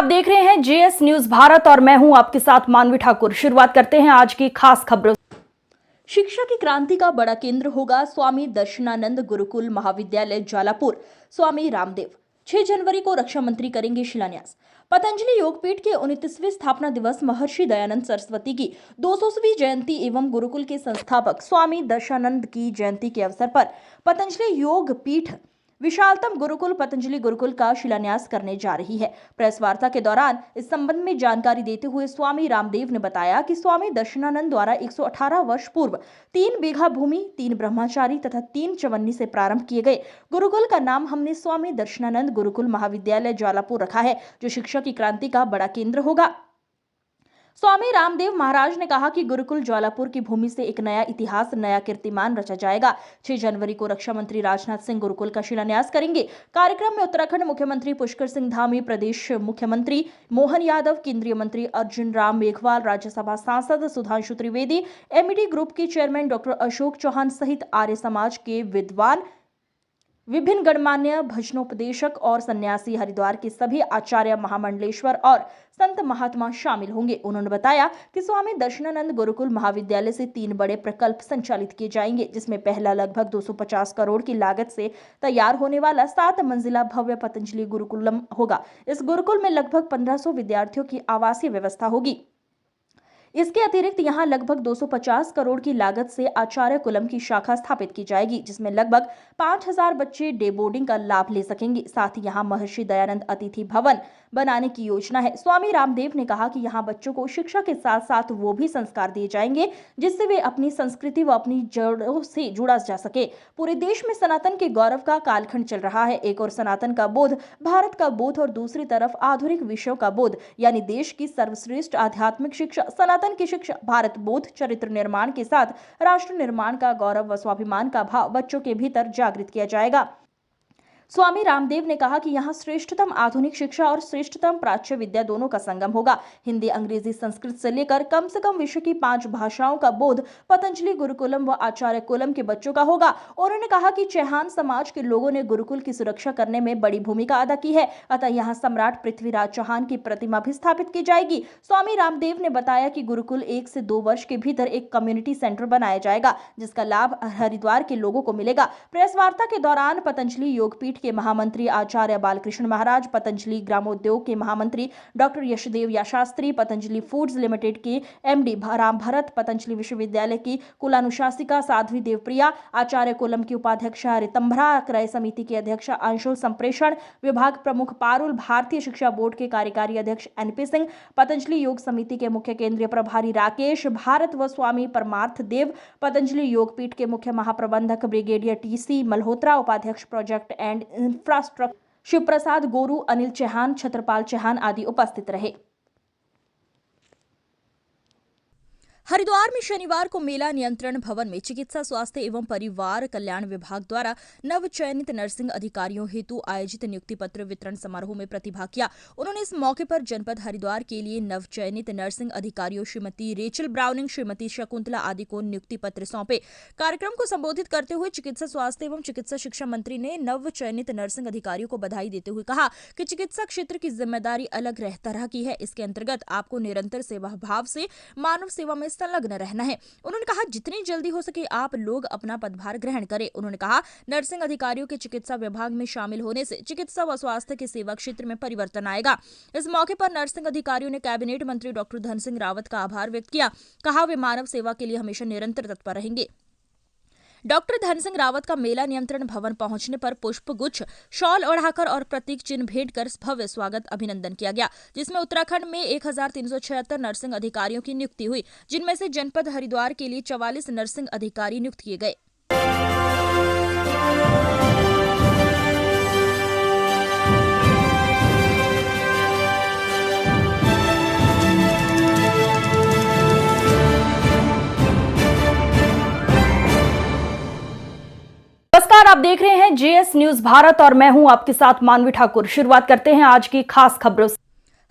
आप देख रहे हैं जेएस न्यूज भारत और मैं हूं आपके साथ मानवी ठाकुर। शुरुआत करते हैं आज की खास खबरों। शिक्षा की क्रांति का बड़ा केंद्र होगा स्वामी दर्शनानंद गुरुकुल महाविद्यालय ज्वालापुर। स्वामी रामदेव 6 जनवरी को रक्षा मंत्री करेंगे शिलान्यास। पतंजलि योगपीठ के 29वें स्थापना दिवस महर्षि दयानंद सरस्वती की 200वीं जयंती एवं गुरुकुल के संस्थापक स्वामी दर्शनानंद की जयंती के अवसर पर पतंजलि योगपीठ विशालतम गुरुकुल पतंजलि गुरुकुल का शिलान्यास करने जा रही है। प्रेस वार्ता के दौरान इस संबंध में जानकारी देते हुए स्वामी रामदेव ने बताया कि स्वामी दर्शनानंद द्वारा 118 वर्ष पूर्व 3 बीघा भूमि, 3 ब्रह्मचारी तथा 3 चवन्नी से प्रारंभ किए गए गुरुकुल का नाम हमने स्वामी दर्शनानंद गुरुकुल महाविद्यालय ज्वालापुर रखा है, जो शिक्षा की क्रांति का बड़ा केंद्र होगा। स्वामी रामदेव महाराज ने कहा कि गुरुकुल ज्वालापुर की भूमि से एक नया इतिहास, नया कीर्तिमान रचा जाएगा। 6 जनवरी को रक्षा मंत्री राजनाथ सिंह गुरुकुल का शिलान्यास करेंगे। कार्यक्रम में उत्तराखंड मुख्यमंत्री पुष्कर सिंह धामी, प्रदेश मुख्यमंत्री मोहन यादव, केंद्रीय मंत्री अर्जुन राम मेघवाल, राज्यसभा सांसद सुधांशु त्रिवेदी, एमईडी ग्रुप के चेयरमैन डॉक्टर अशोक चौहान सहित आर्य समाज के विद्वान, विभिन्न गणमान्य भजनोपदेशक और सन्यासी, हरिद्वार के सभी आचार्य, महामंडलेश्वर और संत महात्मा शामिल होंगे। उन्होंने बताया कि स्वामी दर्शनानंद गुरुकुल महाविद्यालय से 3 बड़े प्रकल्प संचालित किए जाएंगे, जिसमें पहला लगभग 250 करोड़ की लागत से तैयार होने वाला 7 मंजिला भव्य पतंजलि गुरुकुलम होगा। इस गुरुकुल में लगभग 1500 विद्यार्थियों की आवासीय व्यवस्था होगी। इसके अतिरिक्त यहां लगभग 250 करोड़ की लागत से आचार्य कुलम की शाखा स्थापित की जाएगी, जिसमें लगभग 5000 बच्चे डे बोर्डिंग का लाभ ले सकेंगे। साथ ही यहां महर्षि दयानंद अतिथि भवन बनाने की योजना है। स्वामी रामदेव ने कहा कि यहां बच्चों को शिक्षा के साथ साथ वो भी संस्कार दिए जाएंगे जिससे वे अपनी संस्कृति व अपनी जड़ों से जुड़ा जा सके। पूरे देश में सनातन के गौरव का कालखंड चल रहा है। एक और सनातन का बोध, भारत का बोध, और दूसरी तरफ आधुनिक विषयों का बोध, यानी देश की सर्वश्रेष्ठ आध्यात्मिक शिक्षा, सनातन की शिक्षा, भारत बोध, चरित्र निर्माण के साथ राष्ट्र निर्माण का गौरव व स्वाभिमान का भाव बच्चों के भीतर जागृत किया जाएगा। स्वामी रामदेव ने कहा कि यहाँ श्रेष्ठतम आधुनिक शिक्षा और श्रेष्ठतम प्राच्य विद्या दोनों का संगम होगा। हिंदी, अंग्रेजी, संस्कृत से लेकर कम से कम विश्व की 5 भाषाओं का बोध पतंजलि गुरुकुलम व आचार्य कुलम के बच्चों का होगा। उन्होंने कहा कि चौहान समाज के लोगों ने गुरुकुल की सुरक्षा करने में बड़ी भूमिका अदा की है, अतः यहाँ सम्राट पृथ्वीराज चौहान की प्रतिमा भी स्थापित की जाएगी। स्वामी रामदेव ने बताया कि गुरुकुल 1 से 2 वर्ष के भीतर एक कम्युनिटी सेंटर बनाया जाएगा, जिसका लाभ हरिद्वार के लोगों को मिलेगा। प्रेस वार्ता के दौरान पतंजलि योगपीठ के महामंत्री आचार्य बालकृष्ण महाराज, पतंजलि ग्रामोद्योग के महामंत्री doctor Yashdev Shastri, Patanjali foods limited के एमडी राम भरत, पतंजलि विश्वविद्यालय की कुलानुशासिका साध्वी देवप्रिया, आचार्य कुलम की उपाध्यक्ष रितंभरा, क्रय समिति के अध्यक्ष अंशुल संप्रेषण विभाग प्रमुख पारुल, भारतीय शिक्षा बोर्ड के कार्यकारी अध्यक्ष एनपी सिंह, पतंजलि योग समिति के मुख्य केंद्रीय प्रभारी राकेश भारत व स्वामी परमार्थ देव, पतंजलि योगपीठ के मुख्य महाप्रबंधक ब्रिगेडियर टीसी मल्होत्रा, उपाध्यक्ष प्रोजेक्ट एंड इंफ्रास्ट्रक्चर शिव प्रसाद गोरू, अनिल चौहान, छत्रपाल चौहान आदि उपस्थित रहे। हरिद्वार में शनिवार को मेला नियंत्रण भवन में चिकित्सा, स्वास्थ्य एवं परिवार कल्याण विभाग द्वारा नव चयनित नर्सिंग अधिकारियों हेतु आयोजित नियुक्ति पत्र वितरण समारोह में प्रतिभाग किया। उन्होंने इस मौके पर जनपद हरिद्वार के लिए नव चयनित नर्सिंग अधिकारियों श्रीमती रेचल ब्राउनिंग, श्रीमती शकुंतला आदि को नियुक्ति पत्र सौंपे। कार्यक्रम को संबोधित करते हुए चिकित्सा, स्वास्थ्य एवं चिकित्सा शिक्षा मंत्री ने नव चयनित नर्सिंग अधिकारियों को बधाई देते हुए कहा कि चिकित्सा क्षेत्र की जिम्मेदारी अलग तरह की है। इसके अंतर्गत आपको निरंतर सेवा भाव से मानव सेवा में संलग्न रहना है। उन्होंने कहा जितनी जल्दी हो सके आप लोग अपना पदभार ग्रहण करें। उन्होंने कहा नर्सिंग अधिकारियों के चिकित्सा विभाग में शामिल होने से चिकित्सा व स्वास्थ्य के सेवा क्षेत्र में परिवर्तन आएगा। इस मौके पर नर्सिंग अधिकारियों ने कैबिनेट मंत्री डॉक्टर धन सिंह रावत का आभार व्यक्त किया। कहा वे मानव सेवा के लिए हमेशा निरंतर तत्पर रहेंगे। डॉक्टर धन सिंह रावत का मेला नियंत्रण भवन पहुंचने पर पुष्प गुच्छ, शॉल ओढ़ाकर और प्रतीक चिन्ह भेंट कर भव्य स्वागत अभिनंदन किया गया, जिसमें उत्तराखंड में 1376 नर्सिंग अधिकारियों की नियुक्ति हुई, जिनमें से जनपद हरिद्वार के लिए 44 नर्सिंग अधिकारी नियुक्त किए गए। नमस्कार, आप देख रहे हैं जेएस न्यूज भारत और मैं हूं आपके साथ मानवी ठाकुर। शुरुआत करते हैं आज की खास खबरों से।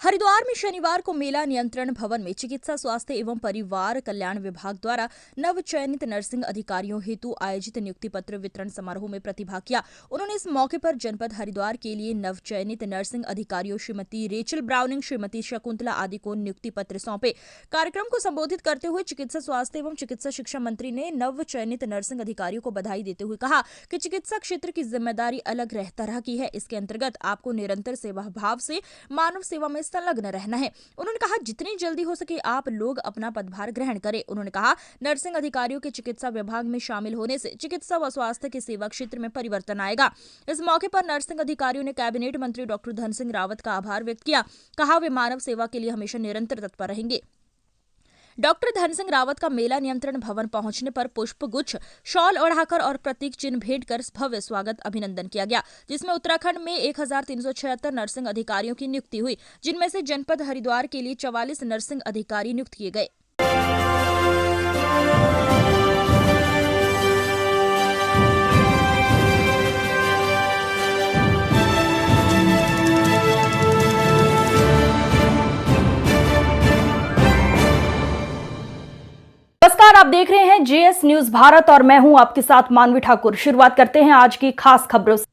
हरिद्वार में शनिवार को मेला नियंत्रण भवन में चिकित्सा स्वास्थ्य एवं परिवार कल्याण विभाग द्वारा नव चयनित नर्सिंग अधिकारियों हेतु आयोजित नियुक्ति पत्र वितरण समारोह में प्रतिभाग किया। उन्होंने इस मौके पर जनपद हरिद्वार के लिए नव चयनित नर्सिंग अधिकारियों श्रीमती रेचल ब्राउनिंग, श्रीमती शकुंतला आदि को नियुक्ति पत्र सौंपे। कार्यक्रम को संबोधित करते हुए चिकित्सा स्वास्थ्य एवं चिकित्सा शिक्षा मंत्री ने नव चयनित नर्सिंग अधिकारियों को बधाई देते हुए कहा कि चिकित्सा क्षेत्र की जिम्मेदारी अलग तरह की है। इसके अंतर्गत आपको निरंतर सेवा भाव से मानव सेवा में संलग्न रहना है। उन्होंने कहा जितनी जल्दी हो सके आप लोग अपना पदभार ग्रहण करें। उन्होंने कहा नर्सिंग अधिकारियों के चिकित्सा विभाग में शामिल होने से चिकित्सा व स्वास्थ्य के सेवा क्षेत्र में परिवर्तन आएगा। इस मौके पर नर्सिंग अधिकारियों ने कैबिनेट मंत्री डॉक्टर धन सिंह रावत का आभार व्यक्त किया। कहा वे मानव सेवा के लिए हमेशा निरंतर तत्पर रहेंगे। डॉक्टर धन सिंह रावत का मेला नियंत्रण भवन पहुंचने पर पुष्प गुच्छ, शॉल ओढ़ाकर और प्रतीक चिन्ह भेंट कर भव्य स्वागत अभिनंदन किया गया, जिसमें उत्तराखंड में 1376 नर्सिंग अधिकारियों की नियुक्ति हुई, जिनमें से जनपद हरिद्वार के लिए 44 नर्सिंग अधिकारी नियुक्त किए गए। नमस्कार, आप देख रहे हैं जेएस न्यूज भारत और मैं हूं आपके साथ मानवी ठाकुर। शुरुआत करते हैं आज की खास खबरों से।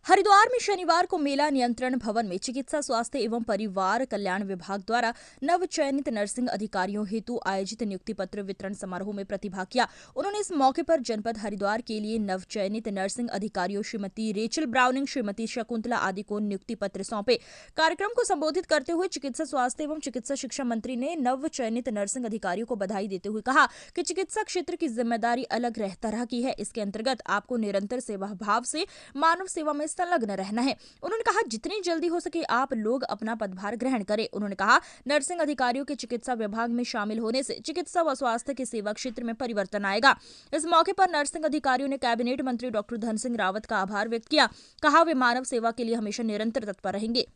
हरिद्वार में शनिवार को मेला नियंत्रण भवन में चिकित्सा स्वास्थ्य एवं परिवार कल्याण विभाग द्वारा नव चयनित नर्सिंग अधिकारियों हेतु आयोजित नियुक्ति पत्र वितरण समारोह में प्रतिभाग किया। उन्होंने इस मौके पर जनपद हरिद्वार के लिए नव चयनित नर्सिंग अधिकारियों श्रीमती रेचल ब्राउनिंग, श्रीमती शकुंतला आदि को नियुक्ति पत्र सौंपे। कार्यक्रम को संबोधित करते हुए चिकित्सा स्वास्थ्य एवं चिकित्सा शिक्षा मंत्री ने नव चयनित नर्सिंग अधिकारियों को बधाई देते हुए कहा कि चिकित्सा क्षेत्र की जिम्मेदारी अलग तरह की है। इसके अंतर्गत आपको निरंतर सेवा भाव से मानव सेवा में संलग्न रहना है। उन्होंने कहा जितनी जल्दी हो सके आप लोग अपना पदभार ग्रहण करें। उन्होंने कहा नर्सिंग अधिकारियों के चिकित्सा विभाग में शामिल होने से चिकित्सा व स्वास्थ्य के सेवा क्षेत्र में परिवर्तन आएगा। इस मौके पर नर्सिंग अधिकारियों ने कैबिनेट मंत्री डॉक्टर धन सिंह रावत का आभार व्यक्त किया। कहा वे मानव सेवा के लिए हमेशा निरंतर तत्पर रहेंगे।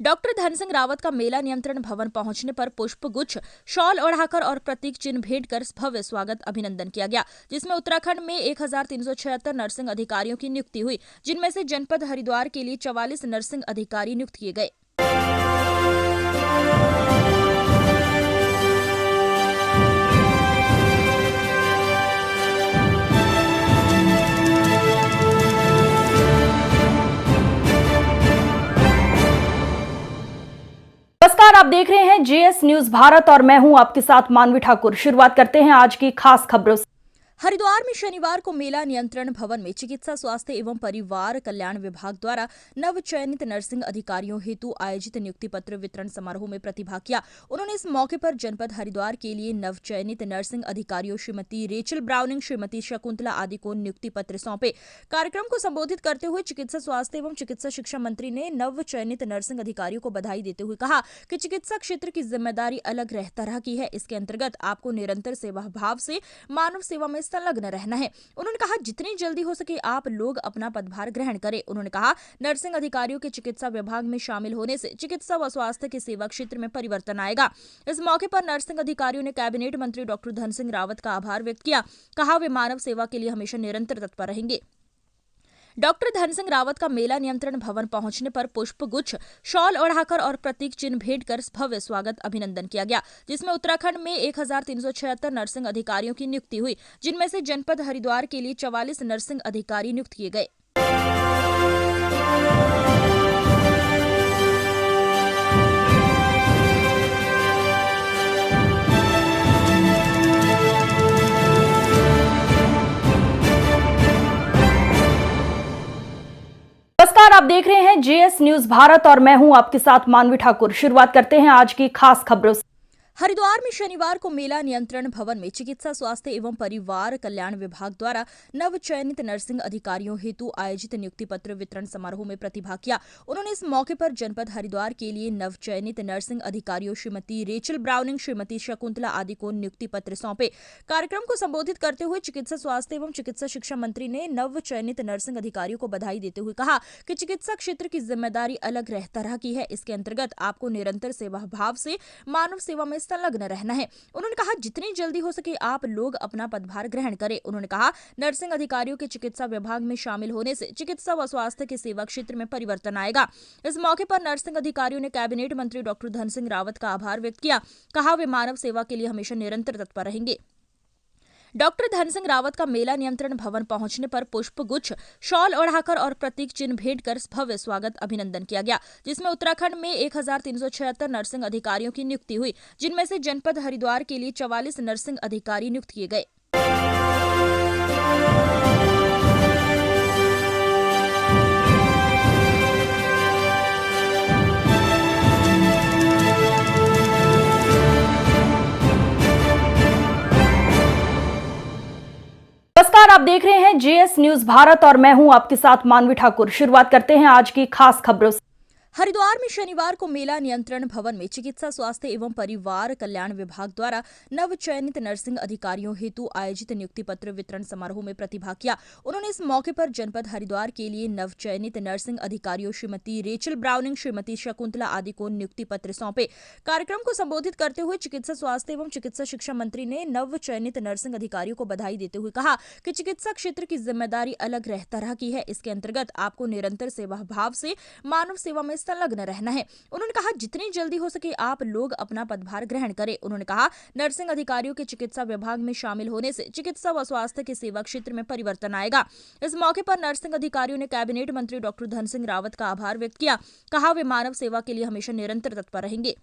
डॉक्टर धन सिंह रावत का मेला नियंत्रण भवन पहुंचने पर पुष्प गुच्छ, शॉल ओढ़ाकर और प्रतीक चिन्ह भेंट कर भव्य स्वागत अभिनंदन किया गया, जिसमें उत्तराखंड में 1376 नर्सिंग अधिकारियों की नियुक्ति हुई, जिनमें से जनपद हरिद्वार के लिए 44 नर्सिंग अधिकारी नियुक्त किए गए। नमस्कार, आप देख रहे हैं जेएस न्यूज भारत और मैं हूं आपके साथ मानवी ठाकुर। शुरुआत करते हैं आज की खास खबरों से। हरिद्वार में शनिवार को मेला नियंत्रण भवन में चिकित्सा स्वास्थ्य एवं परिवार कल्याण विभाग द्वारा नव चयनित नर्सिंग अधिकारियों हेतु आयोजित नियुक्ति पत्र वितरण समारोह में प्रतिभाग किया। उन्होंने इस मौके पर जनपद हरिद्वार के लिए नव चयनित नर्सिंग अधिकारियों श्रीमती रेचल ब्राउनिंग, श्रीमती शकुंतला आदि को नियुक्ति पत्र सौंपे। कार्यक्रम को संबोधित करते हुए चिकित्सा स्वास्थ्य एवं चिकित्सा शिक्षा मंत्री ने नव चयनित नर्सिंग अधिकारियों को बधाई देते हुए कहा कि चिकित्सा क्षेत्र की जिम्मेदारी अलग तरह की है। इसके अंतर्गत आपको निरंतर सेवा भाव से मानव सेवा में संलग्न रहना है। उन्होंने कहा जितनी जल्दी हो सके आप लोग अपना पदभार ग्रहण करें। उन्होंने कहा नर्सिंग अधिकारियों के चिकित्सा विभाग में शामिल होने से चिकित्सा व स्वास्थ्य के सेवा क्षेत्र में परिवर्तन आएगा। इस मौके पर नर्सिंग अधिकारियों ने कैबिनेट मंत्री डॉक्टर धन सिंह रावत का आभार व्यक्त किया। कहा वे मानव सेवा के लिए हमेशा निरंतर तत्पर रहेंगे। डॉक्टर धन सिंह रावत का मेला नियंत्रण भवन पहुंचने पर पुष्प गुच्छ, शॉल ओढ़ाकर और प्रतीक चिन्ह भेंट कर भव्य स्वागत अभिनंदन किया गया, जिसमें उत्तराखंड में 1376 नर्सिंग अधिकारियों की नियुक्ति हुई, जिनमें से जनपद हरिद्वार के लिए 44 नर्सिंग अधिकारी नियुक्त किए गए। नमस्कार, आप देख रहे हैं जेएस न्यूज भारत और मैं हूं आपके साथ मानवी ठाकुर। शुरुआत करते हैं आज की खास खबरों से। हरिद्वार में शनिवार को मेला नियंत्रण भवन में चिकित्सा स्वास्थ्य एवं परिवार कल्याण विभाग द्वारा नव चयनित नर्सिंग अधिकारियों हेतु आयोजित नियुक्ति पत्र वितरण समारोह में प्रतिभाग किया। उन्होंने इस मौके पर जनपद हरिद्वार के लिए नव चयनित नर्सिंग अधिकारियों श्रीमती रेचल ब्राउनिंग, श्रीमती शकुंतला आदि को नियुक्ति पत्र सौंपे। कार्यक्रम को संबोधित करते हुए चिकित्सा स्वास्थ्य एवं चिकित्सा शिक्षा मंत्री ने नव चयनित नर्सिंग अधिकारियों को बधाई देते हुए कहा कि चिकित्सा क्षेत्र की जिम्मेदारी अलग तरह की है। इसके अंतर्गत आपको निरंतर सेवा भाव से मानव सेवा में संलग्न रहना है। उन्होंने कहा जितनी जल्दी हो सके आप लोग अपना पदभार ग्रहण करें। उन्होंने कहा नर्सिंग अधिकारियों के चिकित्सा विभाग में शामिल होने से चिकित्सा व स्वास्थ्य के सेवा क्षेत्र में परिवर्तन आएगा। इस मौके पर नर्सिंग अधिकारियों ने कैबिनेट मंत्री डॉक्टर धन सिंह रावत का आभार व्यक्त किया। कहा वे मानव सेवा के लिए हमेशा निरंतर तत्पर रहेंगे। डॉक्टर धन सिंह रावत का मेला नियंत्रण भवन पहुंचने पर पुष्प गुच्छ, शॉल ओढ़ाकर और प्रतीक चिन्ह भेंट कर भव्य स्वागत अभिनंदन किया गया, जिसमें उत्तराखंड में 1376 नर्सिंग अधिकारियों की नियुक्ति हुई, जिनमें से जनपद हरिद्वार के लिए 44 नर्सिंग अधिकारी नियुक्त किए गए। नमस्कार, आप देख रहे हैं जेएस न्यूज भारत और मैं हूं आपके साथ मानवी ठाकुर। शुरुआत करते हैं आज की खास खबरों से। हरिद्वार में शनिवार को मेला नियंत्रण भवन में चिकित्सा स्वास्थ्य एवं परिवार कल्याण विभाग द्वारा नव चयनित नर्सिंग अधिकारियों हेतु आयोजित नियुक्ति पत्र वितरण समारोह में प्रतिभाग किया। उन्होंने इस मौके पर जनपद हरिद्वार के लिए नव चयनित नर्सिंग अधिकारियों श्रीमती रेचल ब्राउनिंग, श्रीमती शकुंतला आदि को नियुक्ति पत्र सौंपे। कार्यक्रम को संबोधित करते हुए चिकित्सा स्वास्थ्य एवं चिकित्सा शिक्षा मंत्री ने नव चयनित नर्सिंग अधिकारियों को बधाई देते हुए कहा कि चिकित्सा क्षेत्र की जिम्मेदारी अलग तरह की है। इसके अंतर्गत आपको निरंतर सेवा भाव से मानव सेवा में संलग्न रहना है। उन्होंने कहा जितनी जल्दी हो सके आप लोग अपना पदभार ग्रहण करें। उन्होंने कहा नर्सिंग अधिकारियों के चिकित्सा विभाग में शामिल होने से चिकित्सा व स्वास्थ्य के सेवा क्षेत्र में परिवर्तन आएगा। इस मौके पर नर्सिंग अधिकारियों ने कैबिनेट मंत्री डॉक्टर धन सिंह रावत का आभार व्यक्त किया। कहा वे मानव सेवा के लिए हमेशा निरंतर तत्पर रहेंगे।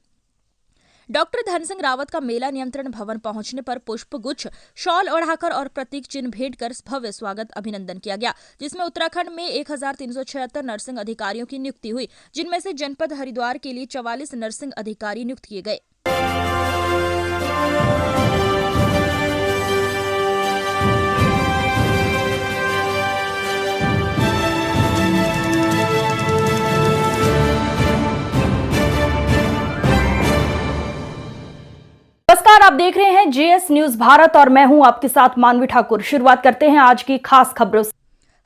डॉक्टर धन सिंह रावत का मेला नियंत्रण भवन पहुंचने पर पुष्प गुच्छ, शॉल ओढ़ाकर और प्रतीक चिन्ह भेंट कर भव्य स्वागत अभिनंदन किया गया, जिसमें उत्तराखंड में 1376 नर्सिंग अधिकारियों की नियुक्ति हुई, जिनमें से जनपद हरिद्वार के लिए 44 नर्सिंग अधिकारी नियुक्त किए गए। नमस्कार, आप देख रहे हैं जेएस न्यूज भारत और मैं हूं आपके साथ मानवी ठाकुर। शुरुआत करते हैं आज की खास खबरों से।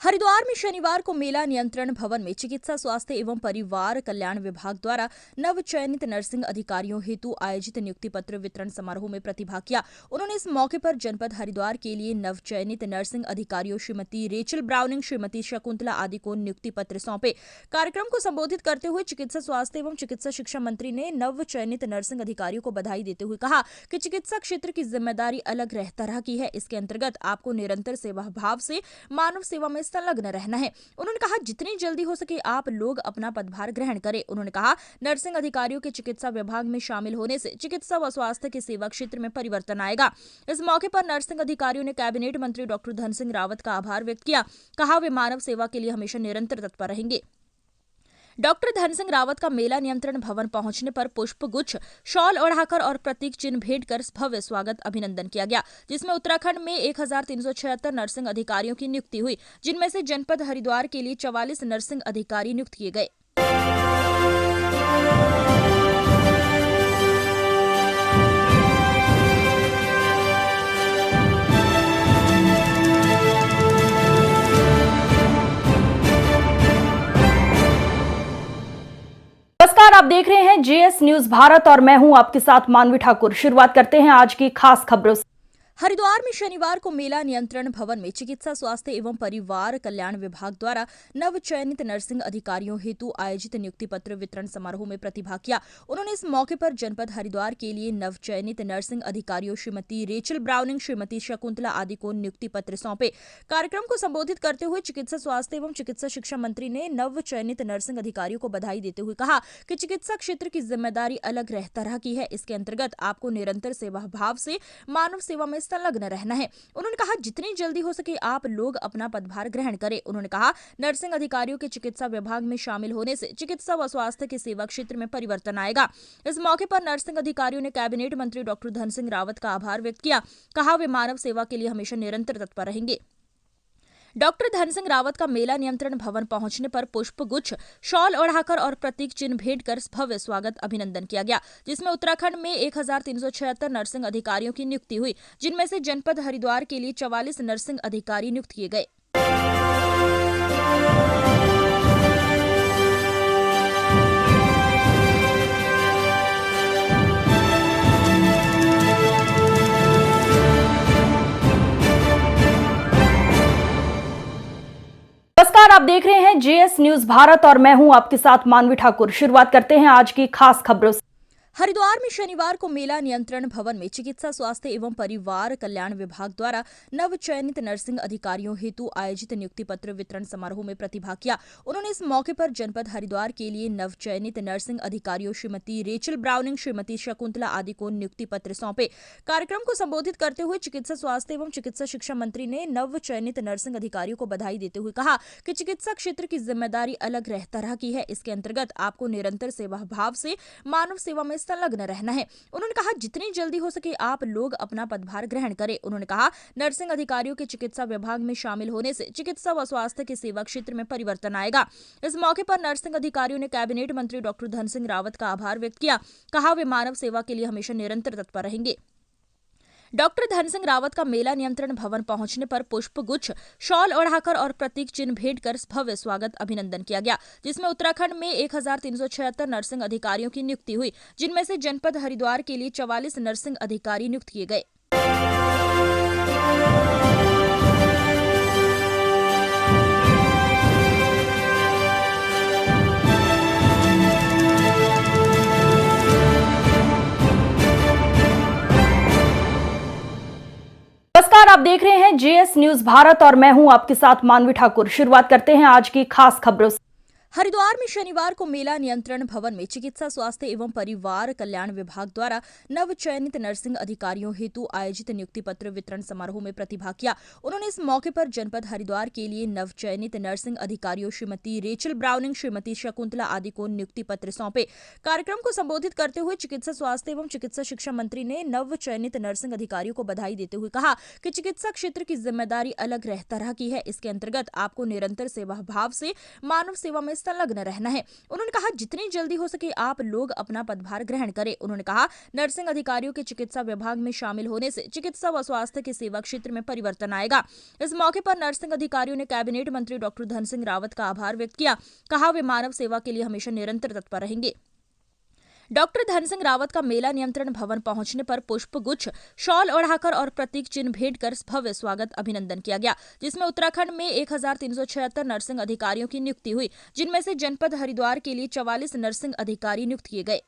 हरिद्वार में शनिवार को मेला नियंत्रण भवन में चिकित्सा स्वास्थ्य एवं परिवार कल्याण विभाग द्वारा नव चयनित नर्सिंग अधिकारियों हेतु आयोजित नियुक्ति पत्र वितरण समारोह में प्रतिभाग किया। उन्होंने इस मौके पर जनपद हरिद्वार के लिए नव चयनित नर्सिंग अधिकारियों श्रीमती रेचल ब्राउनिंग, श्रीमती शकुंतला आदि को नियुक्ति पत्र सौंपे। कार्यक्रम को संबोधित करते हुए चिकित्सा स्वास्थ्य एवं चिकित्सा शिक्षा मंत्री ने नव चयनित नर्सिंग अधिकारियों को बधाई देते हुए कहा कि चिकित्सा क्षेत्र की जिम्मेदारी अलग तरह की है। इसके अंतर्गत आपको निरंतर सेवा भाव से मानव सेवा में संलग्न रहना है। उन्होंने कहा जितनी जल्दी हो सके आप लोग अपना पदभार ग्रहण करें। उन्होंने कहा नर्सिंग अधिकारियों के चिकित्सा विभाग में शामिल होने से चिकित्सा व स्वास्थ्य के सेवा क्षेत्र में परिवर्तन आएगा। इस मौके पर नर्सिंग अधिकारियों ने कैबिनेट मंत्री डॉक्टर धन सिंह रावत का आभार व्यक्त किया। कहा वे मानव सेवा के लिए हमेशा निरंतर तत्पर रहेंगे। डॉक्टर धन सिंह रावत का मेला नियंत्रण भवन पहुंचने पर पुष्प गुच्छ, शॉल ओढ़ाकर और प्रतीक चिन्ह भेंट कर भव्य स्वागत अभिनंदन किया गया, जिसमें उत्तराखंड में 1376 नर्सिंग अधिकारियों की नियुक्ति हुई, जिनमें से जनपद हरिद्वार के लिए 44 नर्सिंग अधिकारी नियुक्त किए गए। नमस्कार, आप देख रहे हैं जेएस न्यूज भारत और मैं हूं आपके साथ मानवी ठाकुर। शुरुआत करते हैं आज की खास खबरों से। हरिद्वार में शनिवार को मेला नियंत्रण भवन में चिकित्सा स्वास्थ्य एवं परिवार कल्याण विभाग द्वारा नव चयनित नर्सिंग अधिकारियों हेतु आयोजित नियुक्ति पत्र वितरण समारोह में प्रतिभाग किया। उन्होंने इस मौके पर जनपद हरिद्वार के लिए नव चयनित नर्सिंग अधिकारियों श्रीमती रेचल ब्राउनिंग, श्रीमती शकुंतला आदि को नियुक्ति पत्र सौंपे। कार्यक्रम को संबोधित करते हुए चिकित्सा स्वास्थ्य एवं चिकित्सा शिक्षा मंत्री ने नव चयनित नर्सिंग अधिकारियों को बधाई देते हुए कहा कि चिकित्सा क्षेत्र की जिम्मेदारी अलग तरह की है। इसके अंतर्गत आपको निरंतर सेवा भाव से मानव सेवा में संलग्न रहना है। उन्होंने कहा जितनी जल्दी हो सके आप लोग अपना पदभार ग्रहण करें। उन्होंने कहा नर्सिंग अधिकारियों के चिकित्सा विभाग में शामिल होने से चिकित्सा व स्वास्थ्य के सेवा क्षेत्र में परिवर्तन आएगा। इस मौके पर नर्सिंग अधिकारियों ने कैबिनेट मंत्री डॉक्टर धन सिंह रावत का आभार व्यक्त किया। कहा वे मानव सेवा के लिए हमेशा निरंतर तत्पर रहेंगे। डॉक्टर धन सिंह रावत का मेला नियंत्रण भवन पहुंचने पर पुष्प गुच्छ, शॉल ओढ़ाकर और प्रतीक चिन्ह भेंट कर भव्य स्वागत अभिनंदन किया गया, जिसमें उत्तराखंड में 1376 नर्सिंग अधिकारियों की नियुक्ति हुई, जिनमें से जनपद हरिद्वार के लिए 44 नर्सिंग अधिकारी नियुक्त किए गए। हैं जेएस न्यूज भारत और मैं हूं आपके साथ मानवी ठाकुर। शुरुआत करते हैं आज की खास खबरों से। हरिद्वार में शनिवार को मेला नियंत्रण भवन में चिकित्सा स्वास्थ्य एवं परिवार कल्याण विभाग द्वारा नव चयनित नर्सिंग अधिकारियों हेतु आयोजित नियुक्ति पत्र वितरण समारोह में प्रतिभाग किया। उन्होंने इस मौके पर जनपद हरिद्वार के लिए नव चयनित नर्सिंग अधिकारियों श्रीमती रेचल ब्राउनिंग, श्रीमती शकुंतला आदि को नियुक्ति पत्र सौंपे। कार्यक्रम को संबोधित करते हुए चिकित्सा स्वास्थ्य एवं चिकित्सा शिक्षा मंत्री ने नव चयनित नर्सिंग अधिकारियों को बधाई देते हुए कहा कि चिकित्सा क्षेत्र की जिम्मेदारी अलग तरह की है। इसके अंतर्गत आपको निरंतर सेवा भाव से मानव सेवा में संलग्न रहना है। उन्होंने कहा जितनी जल्दी हो सके आप लोग अपना पदभार ग्रहण करें। उन्होंने कहा नर्सिंग अधिकारियों के चिकित्सा विभाग में शामिल होने से चिकित्सा व स्वास्थ्य के सेवा क्षेत्र में परिवर्तन आएगा। इस मौके पर नर्सिंग अधिकारियों ने कैबिनेट मंत्री डॉक्टर धन सिंह रावत का आभार व्यक्त किया। कहा वे मानव सेवा के लिए हमेशा निरंतर तत्पर रहेंगे। डॉक्टर धन सिंह रावत का मेला नियंत्रण भवन पहुंचने पर पुष्प गुच्छ, शॉल ओढ़ाकर और प्रतीक चिन्ह भेंट कर भव्य स्वागत अभिनंदन किया गया, जिसमें उत्तराखंड में 1376 नर्सिंग अधिकारियों की नियुक्ति हुई, जिनमें से जनपद हरिद्वार के लिए 44 नर्सिंग अधिकारी नियुक्त किए गए। नमस्कार, आप देख रहे हैं जेएस न्यूज भारत और मैं हूं आपके साथ मानवी ठाकुर। शुरुआत करते हैं आज की खास खबरों से। हरिद्वार में शनिवार को मेला नियंत्रण भवन में चिकित्सा स्वास्थ्य एवं परिवार कल्याण विभाग द्वारा नव चयनित नर्सिंग अधिकारियों हेतु आयोजित नियुक्ति पत्र वितरण समारोह में प्रतिभाग किया। उन्होंने इस मौके पर जनपद हरिद्वार के लिए नव चयनित नर्सिंग अधिकारियों श्रीमती रेचल ब्राउनिंग, श्रीमती शकुंतला आदि को नियुक्ति पत्र सौंपे। कार्यक्रम को संबोधित करते हुए चिकित्सा स्वास्थ्य एवं चिकित्सा शिक्षा मंत्री ने नव चयनित नर्सिंग अधिकारियों को बधाई देते हुए कहा कि चिकित्सा क्षेत्र की जिम्मेदारी अलग तरह की है। इसके अंतर्गत आपको निरंतर सेवा भाव से मानव सेवा में संलग्न रहना है। उन्होंने कहा जितनी जल्दी हो सके आप लोग अपना पदभार ग्रहण करें। उन्होंने कहा नर्सिंग अधिकारियों के चिकित्सा विभाग में शामिल होने से चिकित्सा व स्वास्थ्य के सेवा क्षेत्र में परिवर्तन आएगा। इस मौके पर नर्सिंग अधिकारियों ने कैबिनेट मंत्री डॉक्टर धन सिंह रावत का आभार व्यक्त किया। कहा वे मानव सेवा के लिए हमेशा निरंतर तत्पर रहेंगे। डॉक्टर धन सिंह रावत का मेला नियंत्रण भवन पहुंचने पर पुष्प गुच्छ, शॉल ओढ़ाकर और प्रतीक चिन्ह भेंट कर भव्य स्वागत अभिनंदन किया गया, जिसमें उत्तराखंड में 1376 नर्सिंग अधिकारियों की नियुक्ति हुई, जिनमें से जनपद हरिद्वार के लिए 44 नर्सिंग अधिकारी नियुक्त किए गए।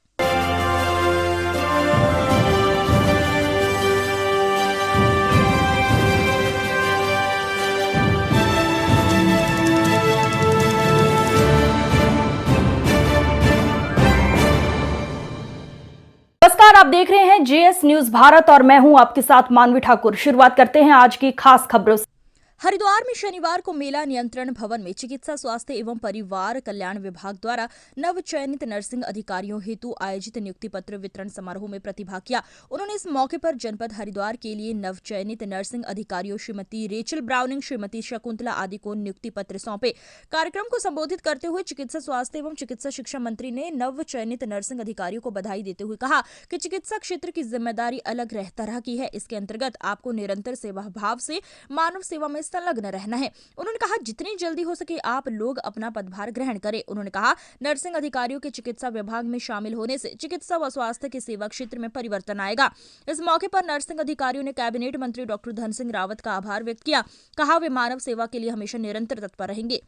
नमस्कार, आप देख रहे हैं जेएस न्यूज भारत और मैं हूं आपके साथ मानवी ठाकुर। शुरुआत करते हैं आज की खास खबरों से। हरिद्वार में शनिवार को मेला नियंत्रण भवन में चिकित्सा स्वास्थ्य एवं परिवार कल्याण विभाग द्वारा नव चयनित नर्सिंग अधिकारियों हेतु आयोजित नियुक्ति पत्र वितरण समारोह में प्रतिभाग किया। उन्होंने इस मौके पर जनपद हरिद्वार के लिए नव चयनित नर्सिंग अधिकारियों श्रीमती रेचल ब्राउनिंग, श्रीमती शकुंतला आदि को नियुक्ति पत्र सौंपे। कार्यक्रम को संबोधित करते हुए चिकित्सा स्वास्थ्य एवं चिकित्सा शिक्षा मंत्री ने नव चयनित नर्सिंग अधिकारियों को बधाई देते हुए कहा कि चिकित्सा क्षेत्र की जिम्मेदारी अलग तरह की है। इसके अंतर्गत आपको निरंतर सेवा भाव से मानव सेवा में संलग्न रहना है। उन्होंने कहा जितनी जल्दी हो सके आप लोग अपना पदभार ग्रहण करें। उन्होंने कहा नर्सिंग अधिकारियों के चिकित्सा विभाग में शामिल होने से चिकित्सा व स्वास्थ्य के सेवा क्षेत्र में परिवर्तन आएगा। इस मौके पर नर्सिंग अधिकारियों ने कैबिनेट मंत्री डॉक्टर धन सिंह रावत का आभार व्यक्त किया। कहा वे मानव सेवा के लिए हमेशा निरंतर तत्पर रहेंगे।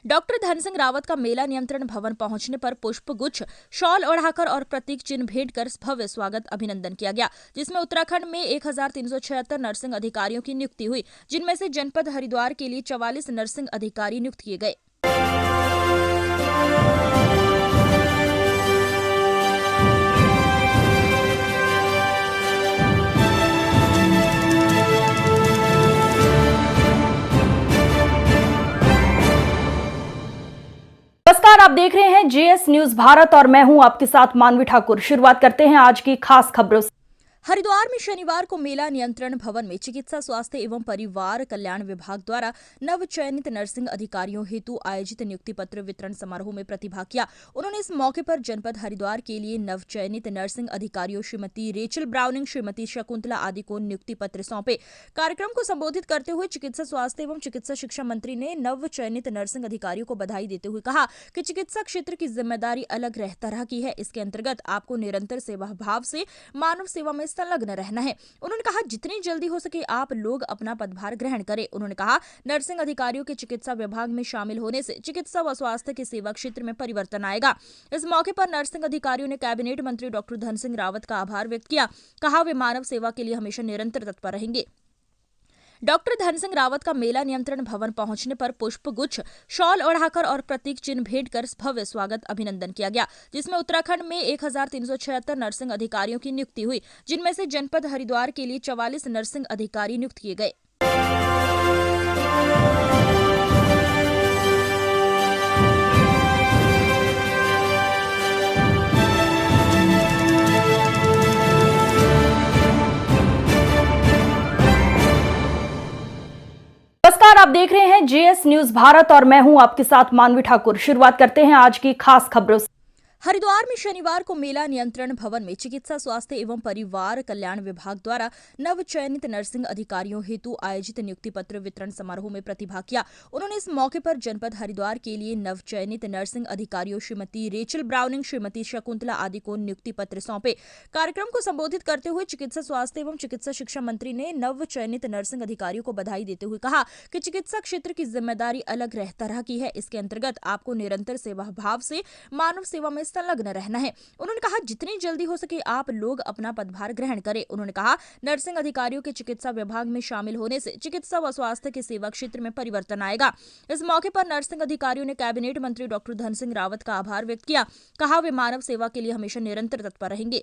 डॉक्टर धन सिंह रावत का मेला नियंत्रण भवन पहुंचने पर पुष्प गुच्छ, शॉल ओढ़ाकर और प्रतीक चिन्ह भेंट कर भव्य स्वागत अभिनंदन किया गया, जिसमें उत्तराखंड में 1376 नर्सिंग अधिकारियों की नियुक्ति हुई, जिनमें से जनपद हरिद्वार के लिए 44 नर्सिंग अधिकारी नियुक्त किए गए। नमस्कार, आप देख रहे हैं जेएस न्यूज भारत और मैं हूं आपके साथ मानवी ठाकुर। शुरुआत करते हैं आज की खास खबरों से। हरिद्वार में शनिवार को मेला नियंत्रण भवन में चिकित्सा स्वास्थ्य एवं परिवार कल्याण विभाग द्वारा नव चयनित नर्सिंग अधिकारियों हेतु आयोजित नियुक्ति पत्र वितरण समारोह में प्रतिभाग किया। उन्होंने इस मौके पर जनपद हरिद्वार के लिए नव चयनित नर्सिंग अधिकारियों श्रीमती रेचल ब्राउनिंग, श्रीमती शकुंतला आदि को नियुक्ति पत्र सौंपे। कार्यक्रम को संबोधित करते हुए चिकित्सा स्वास्थ्य एवं चिकित्सा शिक्षा मंत्री ने नव चयनित नर्सिंग अधिकारियों को बधाई देते हुए कहा कि चिकित्सा क्षेत्र की जिम्मेदारी अलग तरह की है। इसके अंतर्गत आपको निरंतर सेवा भाव से मानव सेवा में संलग्न रहना है। उन्होंने कहा जितनी जल्दी हो सके आप लोग अपना पदभार ग्रहण करें। उन्होंने कहा नर्सिंग अधिकारियों के चिकित्सा विभाग में शामिल होने से चिकित्सा व स्वास्थ्य के सेवा क्षेत्र में परिवर्तन आएगा। इस मौके पर नर्सिंग अधिकारियों ने कैबिनेट मंत्री डॉक्टर धन सिंह रावत का आभार व्यक्त किया। कहा वे मानव सेवा के लिए हमेशा निरंतर तत्पर रहेंगे। डॉक्टर धन सिंह रावत का मेला नियंत्रण भवन पहुंचने पर पुष्प गुच्छ, शॉल ओढ़ाकर और प्रतीक चिन्ह भेंट कर भव्य स्वागत अभिनंदन किया गया, जिसमें उत्तराखंड में 1376 नर्सिंग अधिकारियों की नियुक्ति हुई, जिनमें से जनपद हरिद्वार के लिए 44 नर्सिंग अधिकारी नियुक्त किए गए। नमस्कार, आप देख रहे हैं जेएस न्यूज भारत और मैं हूं आपके साथ मानवी ठाकुर। शुरुआत करते हैं आज की खास खबरों से। हरिद्वार में शनिवार को मेला नियंत्रण भवन में चिकित्सा स्वास्थ्य एवं परिवार कल्याण विभाग द्वारा नव चयनित नर्सिंग अधिकारियों हेतु आयोजित नियुक्ति पत्र वितरण समारोह में प्रतिभाग किया। उन्होंने इस मौके पर जनपद हरिद्वार के लिए नव चयनित नर्सिंग अधिकारियों श्रीमती रेचल ब्राउनिंग, श्रीमती शकुंतला आदि को नियुक्ति पत्र सौंपे। कार्यक्रम को संबोधित करते हुए चिकित्सा स्वास्थ्य एवं चिकित्सा शिक्षा मंत्री ने नव चयनित नर्सिंग अधिकारियों को बधाई देते हुए कहा कि चिकित्सा क्षेत्र की जिम्मेदारी अलग तरह की है। इसके अंतर्गत आपको निरंतर सेवा भाव से मानव सेवा में संलग्न रहना है। उन्होंने कहा जितनी जल्दी हो सके आप लोग अपना पदभार ग्रहण करें। उन्होंने कहा नर्सिंग अधिकारियों के चिकित्सा विभाग में शामिल होने से चिकित्सा व स्वास्थ्य के सेवा क्षेत्र में परिवर्तन आएगा। इस मौके पर नर्सिंग अधिकारियों ने कैबिनेट मंत्री डॉक्टर धन सिंह रावत का आभार व्यक्त किया। कहा वे मानव सेवा के लिए हमेशा निरंतर तत्पर रहेंगे।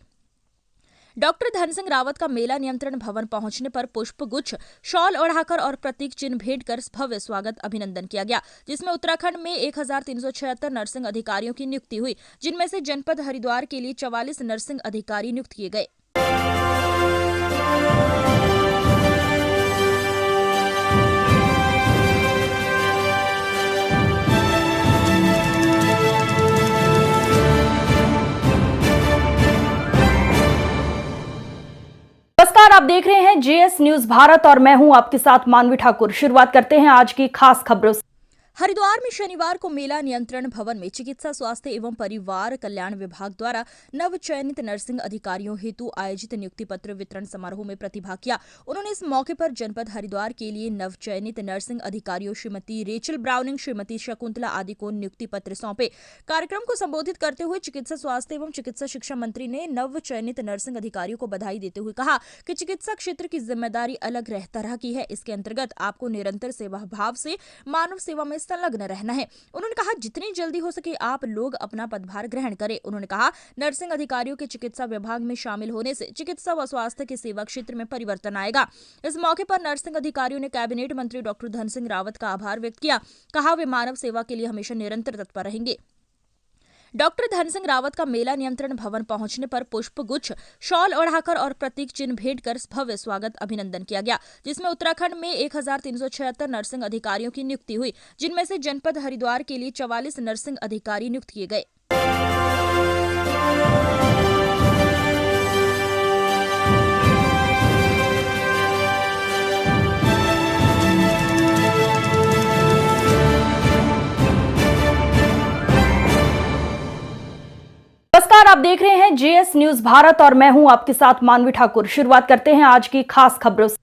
डॉक्टर धन सिंह रावत का मेला नियंत्रण भवन पहुंचने पर पुष्प गुच्छ, शॉल ओढ़ाकर और प्रतीक चिन्ह भेंट कर भव्य स्वागत अभिनंदन किया गया, जिसमें उत्तराखंड में 1376 नर्सिंग अधिकारियों की नियुक्ति हुई, जिनमें से जनपद हरिद्वार के लिए 44 नर्सिंग अधिकारी नियुक्त किए गए। नमस्कार, आप देख रहे हैं जेएस न्यूज भारत और मैं हूं आपके साथ मानवी ठाकुर। शुरुआत करते हैं आज की खास खबरों से। हरिद्वार में शनिवार को मेला नियंत्रण भवन में चिकित्सा स्वास्थ्य एवं परिवार कल्याण विभाग द्वारा नव चयनित नर्सिंग अधिकारियों हेतु आयोजित नियुक्ति पत्र वितरण समारोह में प्रतिभाग किया। उन्होंने इस मौके पर जनपद हरिद्वार के लिए नव चयनित नर्सिंग अधिकारियों श्रीमती रेचल ब्राउनिंग, श्रीमती शकुंतला आदि को नियुक्ति पत्र सौंपे। कार्यक्रम को संबोधित करते हुए चिकित्सा स्वास्थ्य एवं चिकित्सा शिक्षा मंत्री ने नव चयनित नर्सिंग अधिकारियों को बधाई देते हुए कहा कि चिकित्सा क्षेत्र की जिम्मेदारी अलग तरह की है। इसके अंतर्गत आपको निरंतर सेवा भाव से मानव सेवा में संलग्न रहना है। उन्होंने कहा जितनी जल्दी हो सके आप लोग अपना पदभार ग्रहण करें। उन्होंने कहा नर्सिंग अधिकारियों के चिकित्सा विभाग में शामिल होने से चिकित्सा व स्वास्थ्य के सेवा क्षेत्र में परिवर्तन आएगा। इस मौके पर नर्सिंग अधिकारियों ने कैबिनेट मंत्री डॉक्टर धन सिंह रावत का आभार व्यक्त किया। कहा वे मानव सेवा के लिए हमेशा निरंतर तत्पर रहेंगे। डॉक्टर धन सिंह रावत का मेला नियंत्रण भवन पहुंचने पर पुष्प गुच्छ, शॉल ओढ़ाकर और प्रतीक चिन्ह भेंट कर भव्य स्वागत अभिनंदन किया गया, जिसमें उत्तराखंड में 1376 नर्सिंग अधिकारियों की नियुक्ति हुई, जिनमें से जनपद हरिद्वार के लिए 44 नर्सिंग अधिकारी नियुक्त किए गए। नमस्कार, आप देख रहे हैं जेएस न्यूज भारत और मैं हूं आपके साथ मानवी ठाकुर। शुरुआत करते हैं आज की खास खबरों से।